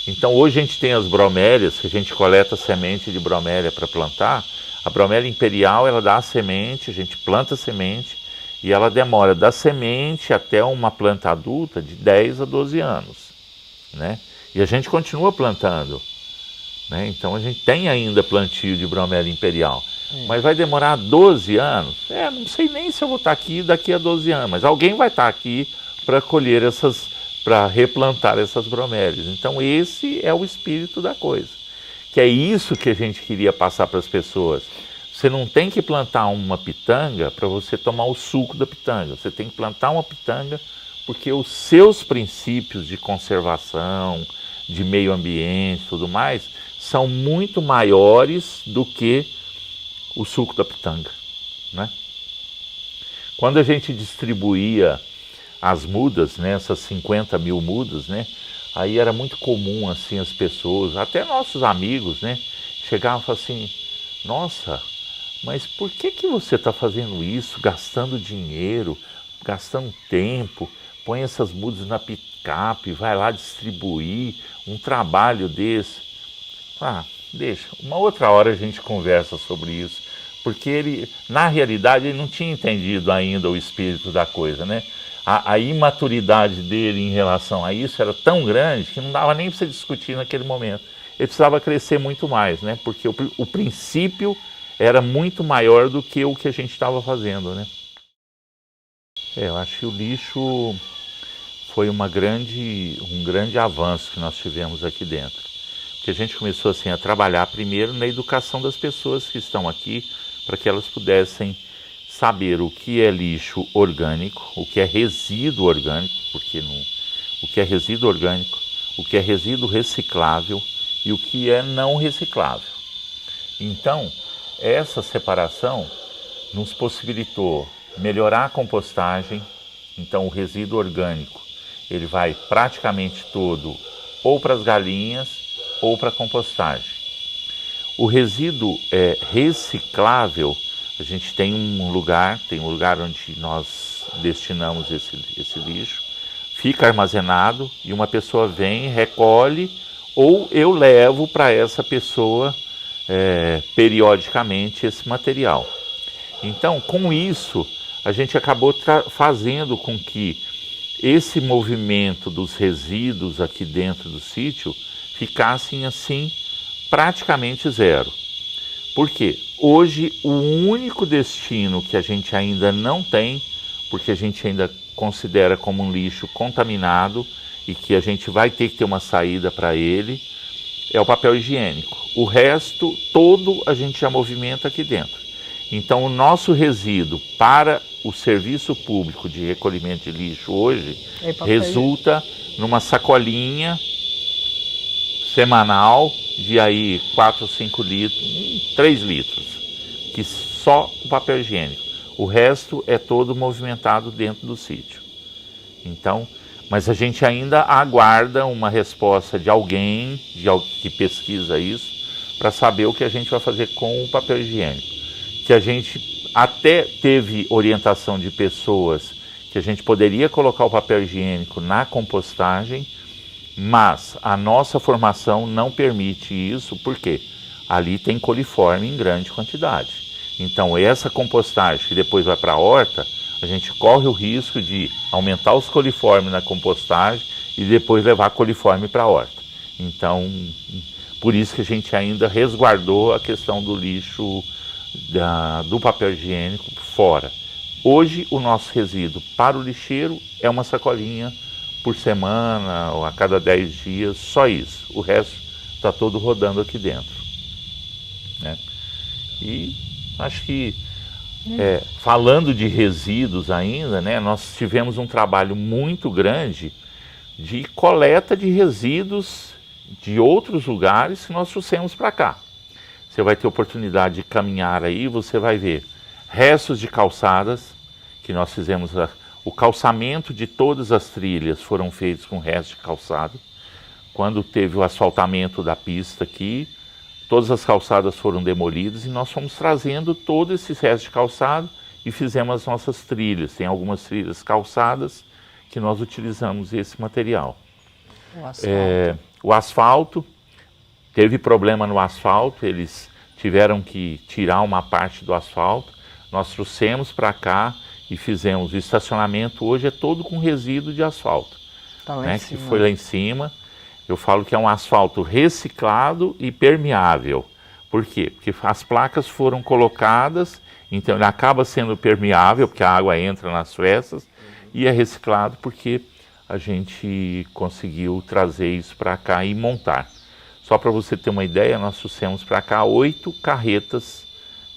Então hoje a gente tem as bromélias, que a gente coleta semente de bromélia para plantar. A bromélia imperial, ela dá a semente, a gente planta a semente, e ela demora da semente até uma planta adulta de 10 a 12 anos. Né? E a gente continua plantando. Né? Então a gente tem ainda plantio de bromélia imperial. Mas vai demorar 12 anos? Não sei nem se eu vou estar aqui daqui a 12 anos, mas alguém vai estar aqui para colher para replantar essas bromélias. Então esse é o espírito da coisa. Que é isso que a gente queria passar para as pessoas. Você não tem que plantar uma pitanga para você tomar o suco da pitanga. Você tem que plantar uma pitanga porque os seus princípios de conservação, de meio ambiente e tudo mais, são muito maiores do que o suco da pitanga. Né? Quando a gente distribuía as mudas, né, essas 50 mil mudas, né, aí era muito comum assim as pessoas, até nossos amigos, né, chegavam e falavam assim, nossa, mas por que você está fazendo isso, gastando dinheiro, gastando tempo, põe essas mudas na picape, vai lá distribuir um trabalho desse? Ah, deixa, uma outra hora a gente conversa sobre isso, porque ele, na realidade, ele não tinha entendido ainda o espírito da coisa, né? A imaturidade dele em relação a isso era tão grande que não dava nem para você discutir naquele momento. Ele precisava crescer muito mais, né? Porque o princípio era muito maior do que o que a gente estava fazendo, né? Eu acho que o lixo foi um grande avanço que nós tivemos aqui dentro. Porque a gente começou assim a trabalhar primeiro na educação das pessoas que estão aqui, para que elas pudessem saber o que é lixo orgânico, o que é resíduo orgânico, porque não, o que é resíduo orgânico, o que é resíduo reciclável e o que é não reciclável. Então, essa separação nos possibilitou melhorar a compostagem. Então, o resíduo orgânico ele vai praticamente todo ou para as galinhas ou para a compostagem. O resíduo reciclável, a gente tem um lugar onde nós destinamos esse lixo, fica armazenado e uma pessoa vem, recolhe, ou eu levo para essa pessoa periodicamente esse material. Então, com isso, a gente acabou fazendo com que esse movimento dos resíduos aqui dentro do sítio ficassem assim praticamente zero. Por quê? Hoje o único destino que a gente ainda não tem, porque a gente ainda considera como um lixo contaminado e que a gente vai ter que ter uma saída para ele, é o papel higiênico. O resto todo a gente já movimenta aqui dentro. Então o nosso resíduo para o serviço público de recolhimento de lixo hoje resulta numa sacolinha semanal de aí 4 ou 5 litros, 3 litros, que só o papel higiênico. O resto é todo movimentado dentro do sítio. Então, mas a gente ainda aguarda uma resposta de alguém que pesquisa isso, para saber o que a gente vai fazer com o papel higiênico. Que a gente até teve orientação de pessoas que a gente poderia colocar o papel higiênico na compostagem, mas a nossa formação não permite isso, porque ali tem coliforme em grande quantidade. Então essa compostagem que depois vai para a horta, a gente corre o risco de aumentar os coliformes na compostagem e depois levar coliforme para a horta. Então, por isso que a gente ainda resguardou a questão do lixo do papel higiênico fora. Hoje o nosso resíduo para o lixeiro é uma sacolinha por semana ou a cada 10 dias, só isso. O resto está todo rodando aqui dentro, né? E acho que falando de resíduos ainda, né, nós tivemos um trabalho muito grande de coleta de resíduos de outros lugares que nós trouxemos para cá. Você vai ter oportunidade de caminhar aí, você vai ver restos de calçadas, que nós fizemos, o calçamento de todas as trilhas foram feitos com restos de calçada. Quando teve o asfaltamento da pista aqui, todas as calçadas foram demolidas e nós fomos trazendo todos esses restos de calçado e fizemos as nossas trilhas. Tem algumas trilhas calçadas que nós utilizamos esse material. O asfalto, teve problema no asfalto, eles tiveram que tirar uma parte do asfalto, nós trouxemos para cá e fizemos. O estacionamento hoje é todo com resíduo de asfalto, né, que foi lá em cima. Eu falo que é um asfalto reciclado e permeável. Por quê? Porque as placas foram colocadas, então ele acaba sendo permeável, porque a água entra nas frestas, e é reciclado porque a gente conseguiu trazer isso para cá e montar. Só para você ter uma ideia, nós trouxemos para cá 8 carretas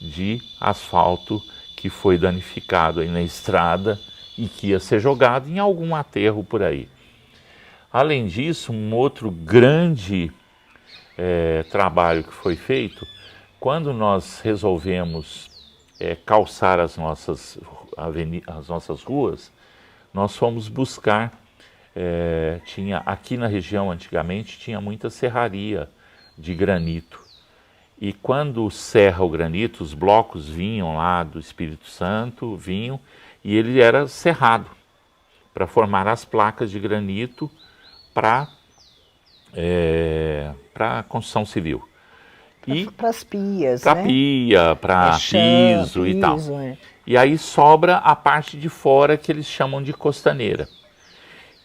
de asfalto que foi danificado aí na estrada e que ia ser jogado em algum aterro por aí. Além disso, um outro grande trabalho que foi feito, quando nós resolvemos calçar as nossas ruas, nós fomos buscar, aqui na região antigamente tinha muita serraria de granito. E quando serra o granito, os blocos vinham lá do Espírito Santo, vinham, e ele era serrado para formar as placas de granito para a construção civil. E para as pias, para né? pia, para piso e tal. E aí sobra a parte de fora que eles chamam de costaneira.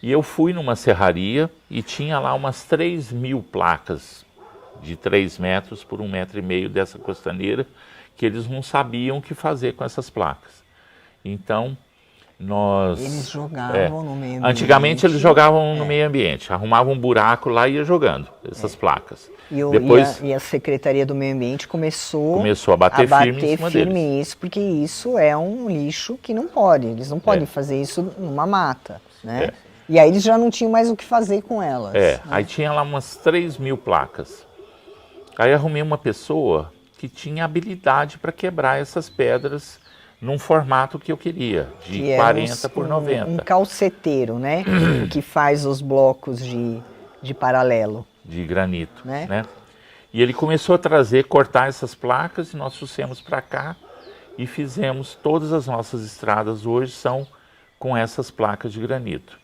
E eu fui numa serraria e tinha lá umas 3.000 placas de 3 metros por 1,5 metro dessa costaneira, que eles não sabiam o que fazer com essas placas. Então, eles jogavam no meio ambiente. Antigamente eles jogavam no meio ambiente, arrumavam um buraco lá e ia jogando essas placas. E a Secretaria do Meio Ambiente começou a bater firme em cima deles. Nisso, porque isso é um lixo que não pode, eles não podem fazer isso numa mata, né? E aí eles já não tinham mais o que fazer com elas. Né? Aí tinha lá umas 3.000 placas. Aí arrumei uma pessoa que tinha habilidade para quebrar essas pedras num formato que eu queria, de 40 por 90. Um calceteiro, né? Que faz os blocos de paralelo. De granito, né? E ele começou a cortar essas placas e nós trouxemos para cá e fizemos todas as nossas estradas hoje são com essas placas de granito.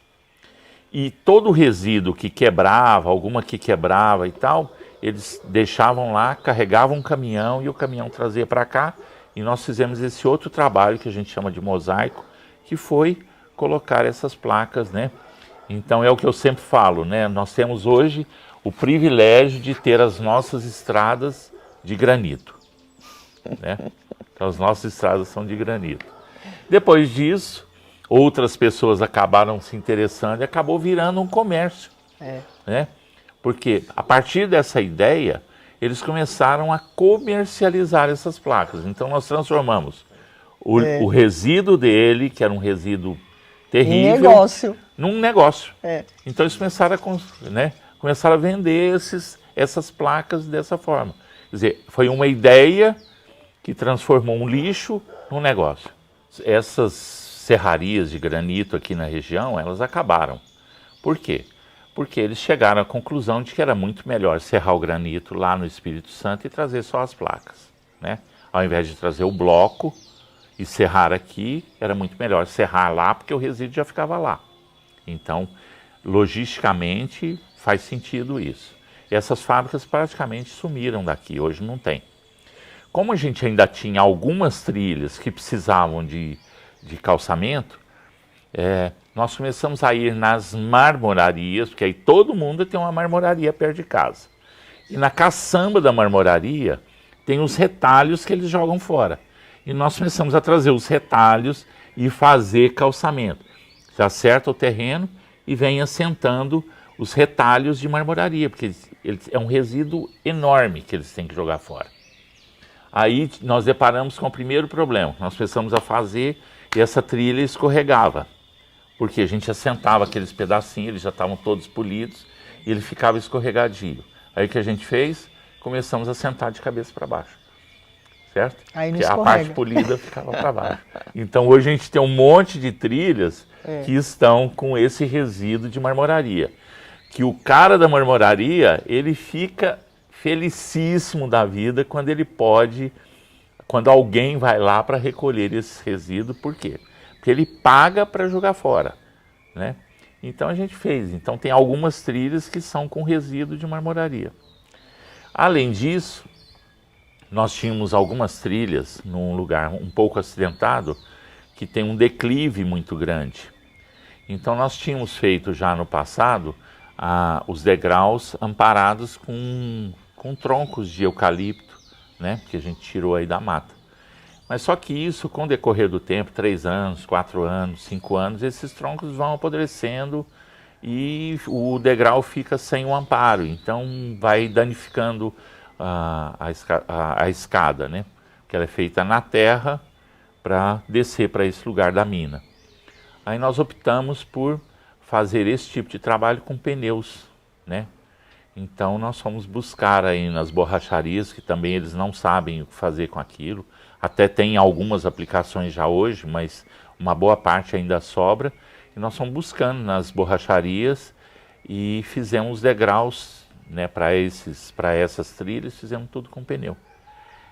E todo o resíduo que quebrava, alguma que quebrava e tal, eles deixavam lá, carregavam um caminhão e o caminhão trazia para cá. E nós fizemos esse outro trabalho que a gente chama de mosaico, que foi colocar essas placas, né? Então é o que eu sempre falo, né? Nós temos hoje o privilégio de ter as nossas estradas de granito, né? Então as nossas estradas são de granito. Depois disso, outras pessoas acabaram se interessando e acabou virando um comércio, né? Porque a partir dessa ideia, eles começaram a comercializar essas placas. Então nós transformamos o resíduo dele, que era um resíduo terrível, num negócio. Então eles começaram a vender essas placas dessa forma. Quer dizer, foi uma ideia que transformou um lixo num negócio. Essas serrarias de granito aqui na região, elas acabaram. Por quê? Porque eles chegaram à conclusão de que era muito melhor serrar o granito lá no Espírito Santo e trazer só as placas, né? Ao invés de trazer o bloco e serrar aqui, era muito melhor serrar lá, porque o resíduo já ficava lá. Então, logisticamente, faz sentido isso. E essas fábricas praticamente sumiram daqui, hoje não tem. Como a gente ainda tinha algumas trilhas que precisavam de calçamento, nós começamos a ir nas marmorarias, porque aí todo mundo tem uma marmoraria perto de casa. E na caçamba da marmoraria tem os retalhos que eles jogam fora. E nós começamos a trazer os retalhos e fazer calçamento. Você acerta o terreno e vem assentando os retalhos de marmoraria, porque é um resíduo enorme que eles têm que jogar fora. Aí nós deparamos com o primeiro problema. Nós começamos a fazer e essa trilha escorregava. Porque a gente assentava aqueles pedacinhos, eles já estavam todos polidos, e ele ficava escorregadio. Aí o que a gente fez? Começamos a sentar de cabeça para baixo. Certo? Porque a parte polida ficava para baixo. Então hoje a gente tem um monte de trilhas que estão com esse resíduo de marmoraria. Que o cara da marmoraria, ele fica felicíssimo da vida quando ele pode, quando alguém vai lá para recolher esse resíduo. Por quê? Porque ele paga para jogar fora, né? Então a gente fez. Então tem algumas trilhas que são com resíduo de marmoraria. Além disso, nós tínhamos algumas trilhas num lugar um pouco acidentado que tem um declive muito grande. Então nós tínhamos feito já no passado os degraus amparados com troncos de eucalipto, né? Que a gente tirou aí da mata. Mas só que isso, com o decorrer do tempo, 3 anos, 4 anos, 5 anos, esses troncos vão apodrecendo e o degrau fica sem o amparo. Então vai danificando a escada, né? Que ela é feita na terra para descer para esse lugar da mina. Aí nós optamos por fazer esse tipo de trabalho com pneus, né? Então nós fomos buscar aí nas borracharias, que também eles não sabem o que fazer com aquilo. Até tem algumas aplicações já hoje, mas uma boa parte ainda sobra. E nós fomos buscando nas borracharias e fizemos degraus né, para essas trilhas, fizemos tudo com pneu.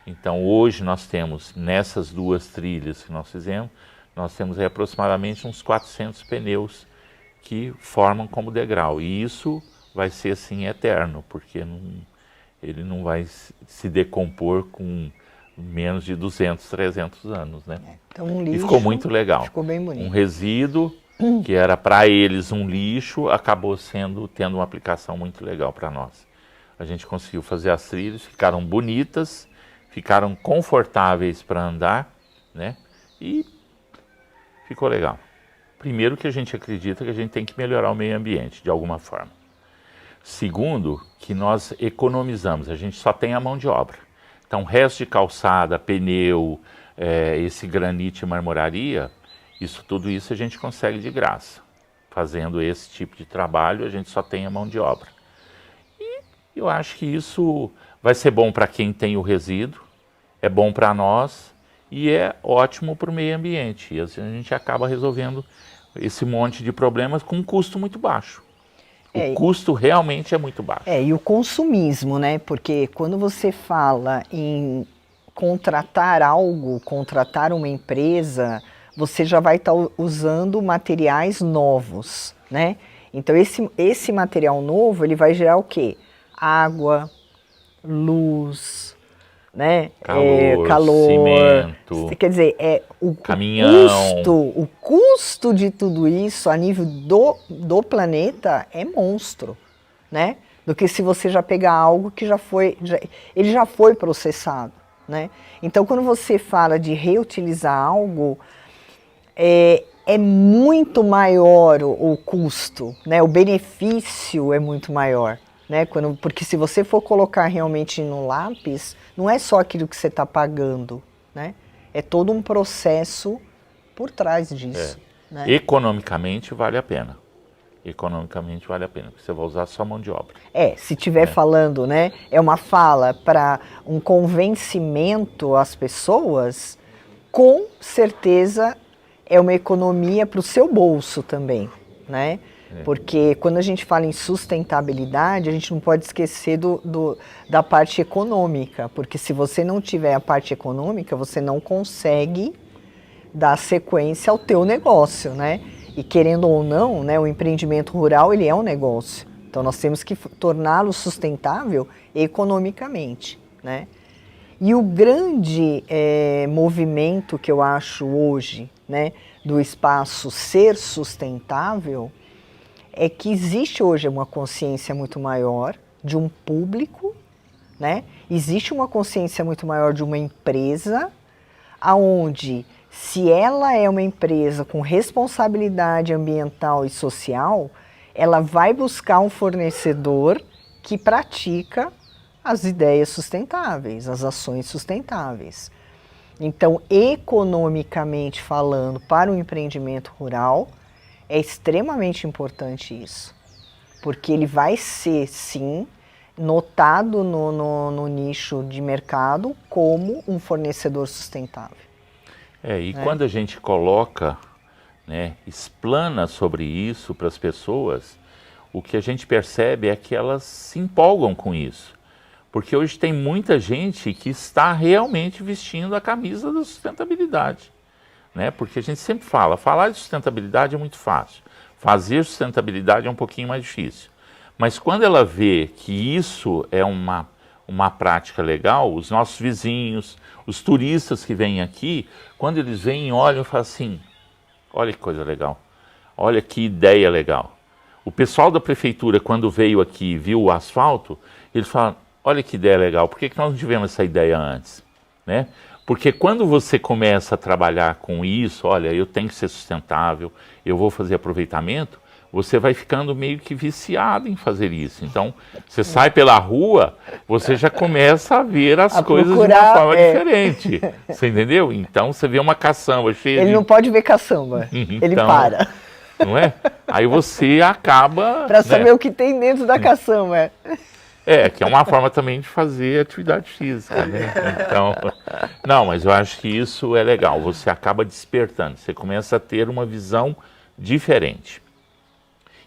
Então hoje nós temos, nessas 2 trilhas que nós fizemos, nós temos aí aproximadamente uns 400 pneus que formam como degrau. E isso vai ser assim eterno, porque ele não vai se decompor com menos de 200, 300 anos, né? Então, um lixo, e ficou muito legal. Ficou bem bonito. Um resíduo que era para eles um lixo, acabou tendo uma aplicação muito legal para nós. A gente conseguiu fazer as trilhas, ficaram bonitas, ficaram confortáveis para andar, né? E ficou legal. Primeiro que a gente acredita que a gente tem que melhorar o meio ambiente, de alguma forma. Segundo, que nós economizamos, a gente só tem a mão de obra. Então, resto de calçada, pneu, esse granite e marmoraria, tudo isso a gente consegue de graça. Fazendo esse tipo de trabalho, a gente só tem a mão de obra. E eu acho que isso vai ser bom para quem tem o resíduo, é bom para nós e é ótimo para o meio ambiente. E assim a gente acaba resolvendo esse monte de problemas com um custo muito baixo. O custo realmente é muito baixo. E o consumismo, né? Porque quando você fala em contratar algo, contratar uma empresa, você já vai estar usando materiais novos, né? Então esse material novo, ele vai gerar o quê? Água, luz, né? Calor, cimento, quer dizer, caminhão. O custo de tudo isso a nível do planeta é monstro, né? Do que se você já pegar algo que ele já foi processado, né? Então, quando você fala de reutilizar algo, é muito maior o custo, né? O benefício é muito maior. Né? Porque se você for colocar realmente no lápis, não é só aquilo que você está pagando, né? É todo um processo por trás disso. Né? Economicamente vale a pena. Economicamente vale a pena, porque você vai usar só mão de obra. Se estiver falando, né? É uma fala para um convencimento às pessoas, com certeza é uma economia para o seu bolso também, né? Porque quando a gente fala em sustentabilidade, a gente não pode esquecer da parte econômica, porque se você não tiver a parte econômica, você não consegue dar sequência ao teu negócio, né? E querendo ou não, né, o empreendimento rural, ele é um negócio. Então nós temos que torná-lo sustentável economicamente, né? E o grande movimento que eu acho hoje, né, do espaço ser sustentável, é que existe hoje uma consciência muito maior de um público, né? Existe uma consciência muito maior de uma empresa, aonde se ela é uma empresa com responsabilidade ambiental e social, ela vai buscar um fornecedor que pratica as ideias sustentáveis, as ações sustentáveis. Então, economicamente falando, para o empreendimento rural, é extremamente importante isso, porque ele vai ser, sim, notado no nicho de mercado como um fornecedor sustentável. Quando a gente coloca, né, explana sobre isso para as pessoas, o que a gente percebe é que elas se empolgam com isso. Porque hoje tem muita gente que está realmente vestindo a camisa da sustentabilidade. Né? Porque a gente sempre falar de sustentabilidade é muito fácil, fazer sustentabilidade é um pouquinho mais difícil. Mas quando ela vê que isso é uma prática legal, os nossos vizinhos, os turistas que vêm aqui, quando eles vêm, olham e falam assim, olha que coisa legal, olha que ideia legal. O pessoal da prefeitura, quando veio aqui e viu o asfalto, eles falam, olha que ideia legal, por que nós não tivemos essa ideia antes? Né? Porque quando você começa a trabalhar com isso, olha, eu tenho que ser sustentável, eu vou fazer aproveitamento, você vai ficando meio que viciado em fazer isso. Então, você sai pela rua, você já começa a ver as coisas de uma forma diferente. Você entendeu? Então, você vê uma caçamba cheia Ele não pode ver caçamba, ele para. Não é? Aí você acaba... Para saber o que tem dentro da caçamba. Que é uma forma também de fazer atividade física, né? Então, não, mas eu acho que isso é legal, você acaba despertando, você começa a ter uma visão diferente.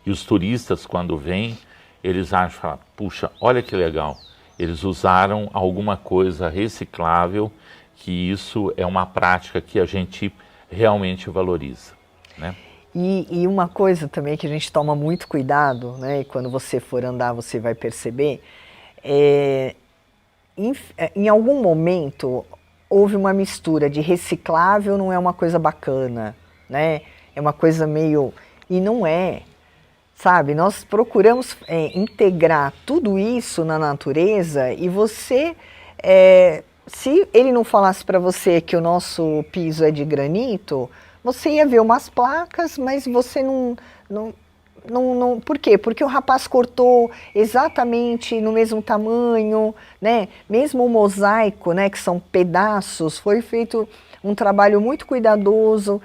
E os turistas, quando vêm, eles acham, puxa, olha que legal, eles usaram alguma coisa reciclável, que isso é uma prática que a gente realmente valoriza, né? E uma coisa também que a gente toma muito cuidado, né, e quando você for andar você vai perceber, em algum momento houve uma mistura de reciclável, não é uma coisa bacana, né? É uma coisa meio... E não é, sabe? Nós procuramos integrar tudo isso na natureza e você... se ele não falasse para você que o nosso piso é de granito, você ia ver umas placas, mas você não... Por quê? Porque o rapaz cortou exatamente no mesmo tamanho, né? Mesmo o mosaico, né, que são pedaços, foi feito um trabalho muito cuidadoso.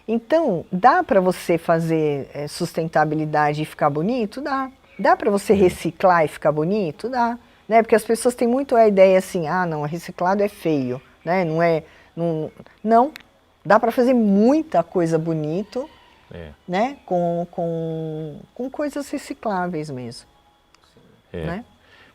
Então, dá para você fazer sustentabilidade e ficar bonito? Dá. Dá para você reciclar e ficar bonito? Dá. Né? Porque as pessoas têm muito a ideia assim, ah, não, reciclado é feio, né? Não. Dá para fazer muita coisa bonita, né? Com coisas recicláveis mesmo. Né?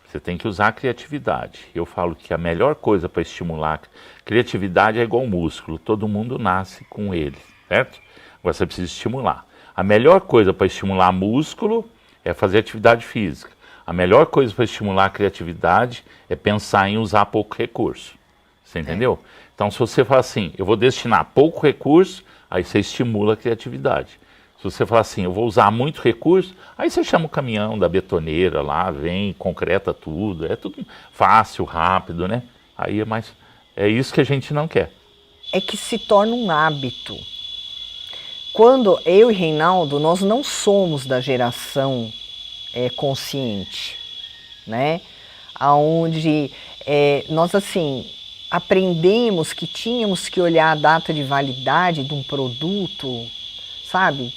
Você tem que usar a criatividade. Eu falo que a melhor coisa para estimular criatividade é igual músculo, todo mundo nasce com ele, certo? Agora você precisa estimular. A melhor coisa para estimular músculo é fazer atividade física. A melhor coisa para estimular a criatividade é pensar em usar pouco recurso. Você entendeu? Então, se você fala assim, eu vou destinar pouco recurso, aí você estimula a criatividade. Se você falar assim, eu vou usar muito recurso, aí você chama o caminhão da betoneira lá, vem, concreta tudo, é tudo fácil, rápido, né? Aí é isso que a gente não quer. É que se torna um hábito. Quando eu e Reinaldo, nós não somos da geração consciente, né? Aonde nós assim aprendemos que tínhamos que olhar a data de validade de um produto, sabe?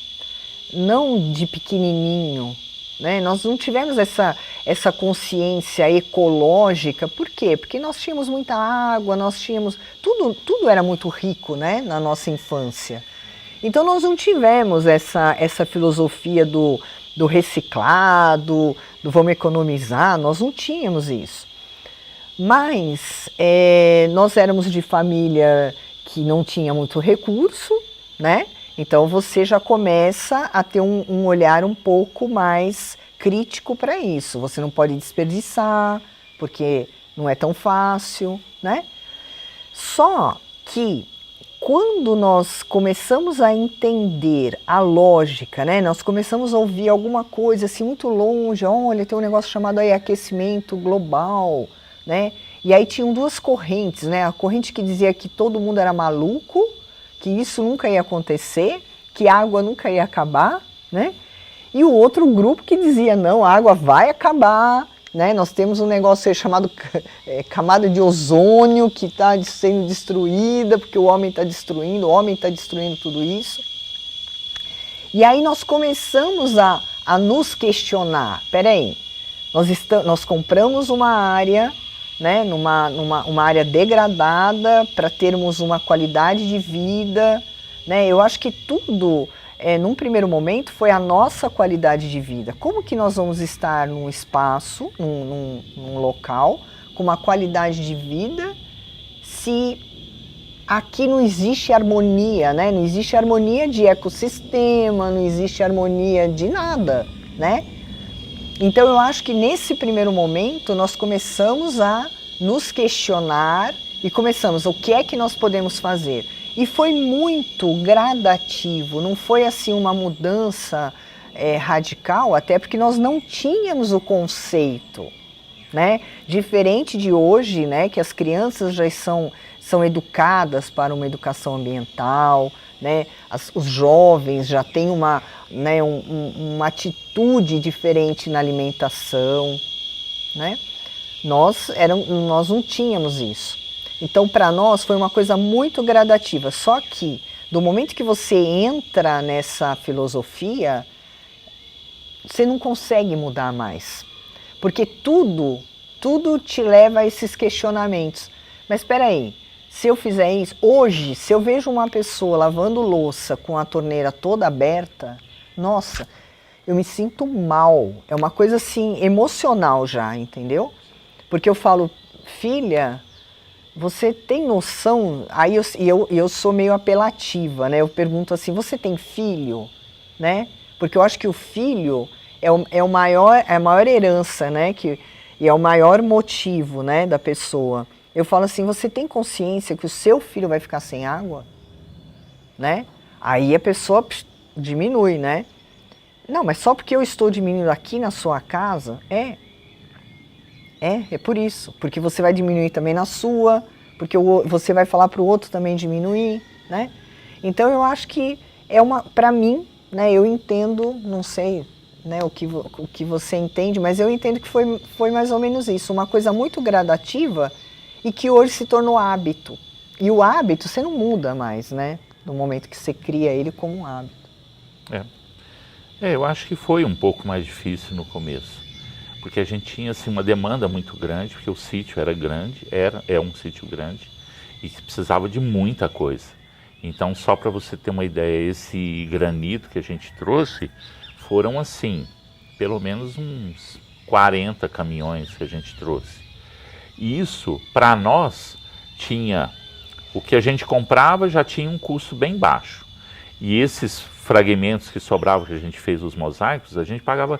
Não de pequenininho, né? Nós não tivemos essa consciência ecológica. Por quê? Porque nós tínhamos muita água, nós tínhamos... Tudo era muito rico, né? Na nossa infância. Então nós não tivemos essa filosofia do reciclado, do vamos economizar, nós não tínhamos isso. Mas nós éramos de família que não tinha muito recurso, né? Então você já começa a ter um olhar um pouco mais crítico para isso. Você não pode desperdiçar, porque não é tão fácil, né? Só que quando nós começamos a entender a lógica, né? Nós começamos a ouvir alguma coisa assim muito longe, olha, tem um negócio chamado aí aquecimento global, né? E aí tinham duas correntes, né? A corrente que dizia que todo mundo era maluco, que isso nunca ia acontecer, que a água nunca ia acabar, né? E o outro grupo que dizia, não, a água vai acabar, né? Nós temos um negócio aí chamado camada de ozônio que está sendo destruída, porque o homem está destruindo tudo isso. E aí nós começamos a nos questionar, peraí, nós compramos uma área, né, uma área degradada para termos uma qualidade de vida, né? Eu acho que tudo, num primeiro momento, foi a nossa qualidade de vida. Como que nós vamos estar num espaço, num local, com uma qualidade de vida, se aqui não existe harmonia, né? Não existe harmonia de ecossistema, não existe harmonia de nada, né? Então eu acho que nesse primeiro momento nós começamos a nos questionar e começamos, o que é que nós podemos fazer? E foi muito gradativo, não foi assim uma mudança radical, até porque nós não tínhamos o conceito, né? Diferente de hoje, né, que as crianças já são educadas para uma educação ambiental, né? Os jovens já têm uma atitude diferente na alimentação, né? Nós não tínhamos isso. Então, para nós foi uma coisa muito gradativa. Só que, do momento que você entra nessa filosofia, você não consegue mudar mais. Porque tudo te leva a esses questionamentos. Mas espera aí, se eu fizer isso, hoje, se eu vejo uma pessoa lavando louça com a torneira toda aberta, nossa, eu me sinto mal. É uma coisa assim, emocional já, entendeu? Porque eu falo, filha, você tem noção? Aí eu sou meio apelativa, né? Eu pergunto assim, você tem filho? Né? Porque eu acho que o filho é a maior herança, né? E é o maior motivo, né, da pessoa. Eu falo assim, você tem consciência que o seu filho vai ficar sem água? Né? Aí a pessoa diminui, né? Não, mas só porque eu estou diminuindo aqui na sua casa, é por isso. Porque você vai diminuir também na sua, porque você vai falar para o outro também diminuir, né? Então eu acho que para mim, né, eu entendo, não sei, né, o que você entende, mas eu entendo que foi mais ou menos isso, uma coisa muito gradativa e que hoje se tornou hábito. E o hábito você não muda mais, né? No momento que você cria ele como um hábito. Eu acho que foi um pouco mais difícil no começo, porque a gente tinha assim, uma demanda muito grande, porque o sítio era grande, é um sítio grande, e que precisava de muita coisa. Então, só para você ter uma ideia, esse granito que a gente trouxe, foram assim, pelo menos uns 40 caminhões que a gente trouxe. E isso, para nós, tinha, o que a gente comprava já tinha um custo bem baixo. E esses fragmentos que sobravam, que a gente fez os mosaicos, a gente pagava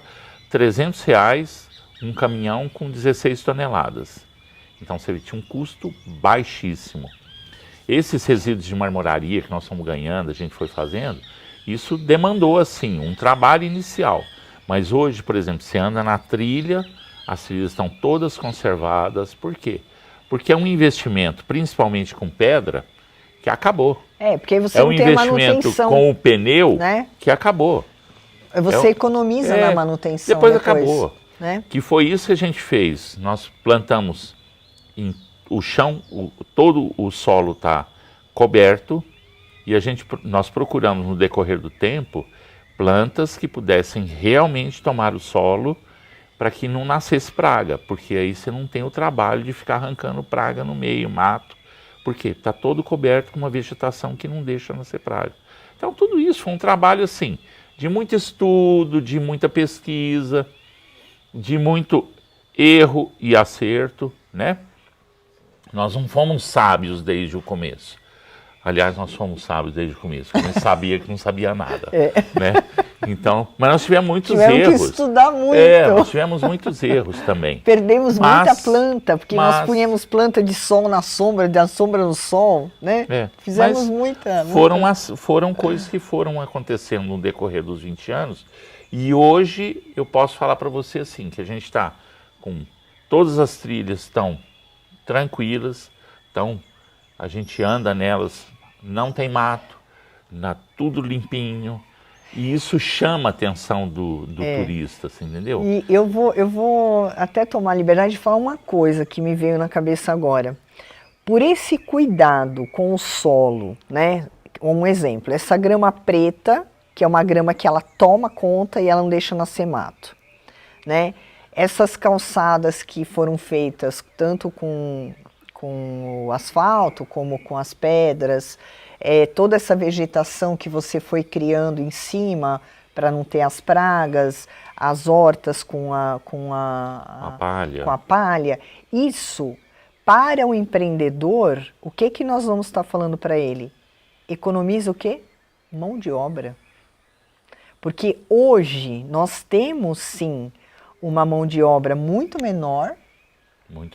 R$300 um caminhão com 16 toneladas. Então você tinha um custo baixíssimo. Esses resíduos de marmoraria que nós fomos ganhando, a gente foi fazendo, isso demandou assim um trabalho inicial. Mas hoje, por exemplo, você anda na trilha, as trilhas estão todas conservadas. Por quê? Porque é um investimento, principalmente com pedra, que acabou. Porque aí você não tem a manutenção. É um investimento com o pneu, né, que acabou. Você economiza na manutenção. Depois acabou. Né? Que foi isso que a gente fez. Nós plantamos o chão, todo o solo está coberto, e nós procuramos no decorrer do tempo plantas que pudessem realmente tomar o solo para que não nascesse praga, porque aí você não tem o trabalho de ficar arrancando praga no meio, mato. Por quê? Está todo coberto com uma vegetação que não deixa nascer praga. Então tudo isso foi um trabalho assim, de muito estudo, de muita pesquisa, de muito erro e acerto, né? Nós não fomos sábios desde o começo. Aliás, nós fomos sábios desde o começo, porque não sabia que não sabia nada, né? Então, mas nós tivemos muitos erros. Tivemos que estudar muito. Nós tivemos muitos erros também. Perdemos muita planta, porque nós punhamos planta de sol na sombra, da sombra no sol, né? Fizemos muita. Foram coisas que foram acontecendo no decorrer dos 20 anos. E hoje eu posso falar para você assim, que a gente está com todas as trilhas estão tranquilas, a gente anda nelas, não tem mato, tudo limpinho, e isso chama a atenção do turista, assim, entendeu? E eu vou até tomar a liberdade de falar uma coisa que me veio na cabeça agora. Por esse cuidado com o solo, né? Um exemplo, essa grama preta, que é uma grama que ela toma conta e ela não deixa nascer mato, né? Essas calçadas que foram feitas tanto com o asfalto como com as pedras, toda essa vegetação que você foi criando em cima para não ter as pragas, as hortas com a palha, isso, para o empreendedor, o que nós vamos estar falando para ele? Economiza o quê? Mão de obra. Porque hoje nós temos sim uma mão de obra muito menor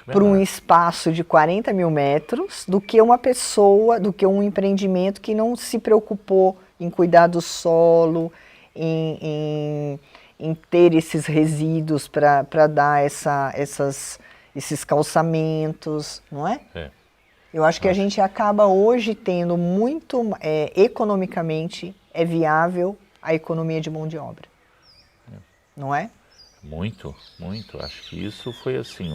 para um espaço de 40 mil metros do que uma pessoa, do que um empreendimento que não se preocupou em cuidar do solo, em ter esses resíduos para dar esses calçamentos, não é? Eu acho que a gente acaba hoje tendo muito, economicamente, é viável a economia de mão de obra, não é? Muito, muito. Acho que isso foi assim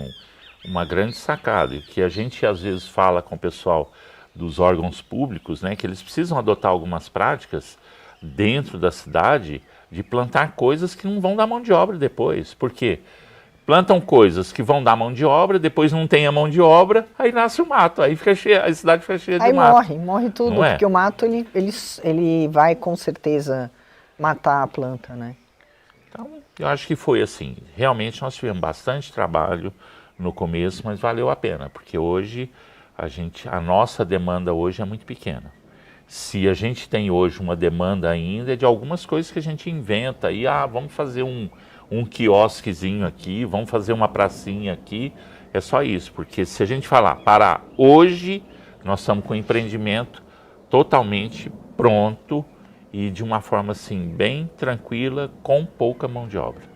uma grande sacada, e que a gente às vezes fala com o pessoal dos órgãos públicos, né, que eles precisam adotar algumas práticas dentro da cidade de plantar coisas que não vão dar mão de obra depois. Por quê? Plantam coisas que vão dar mão de obra, depois não tem a mão de obra, aí nasce o mato, aí fica cheia, a cidade fica cheia de mato. Aí morre tudo, porque o mato ele vai com certeza matar a planta, né? Então, eu acho que foi assim. Realmente nós tivemos bastante trabalho no começo, mas valeu a pena, porque hoje a nossa demanda hoje é muito pequena. Se a gente tem hoje uma demanda ainda é de algumas coisas que a gente inventa, e vamos fazer um quiosquezinho aqui, vamos fazer uma pracinha aqui, é só isso, porque se a gente falar para hoje, nós estamos com o empreendimento totalmente pronto e de uma forma assim bem tranquila, com pouca mão de obra.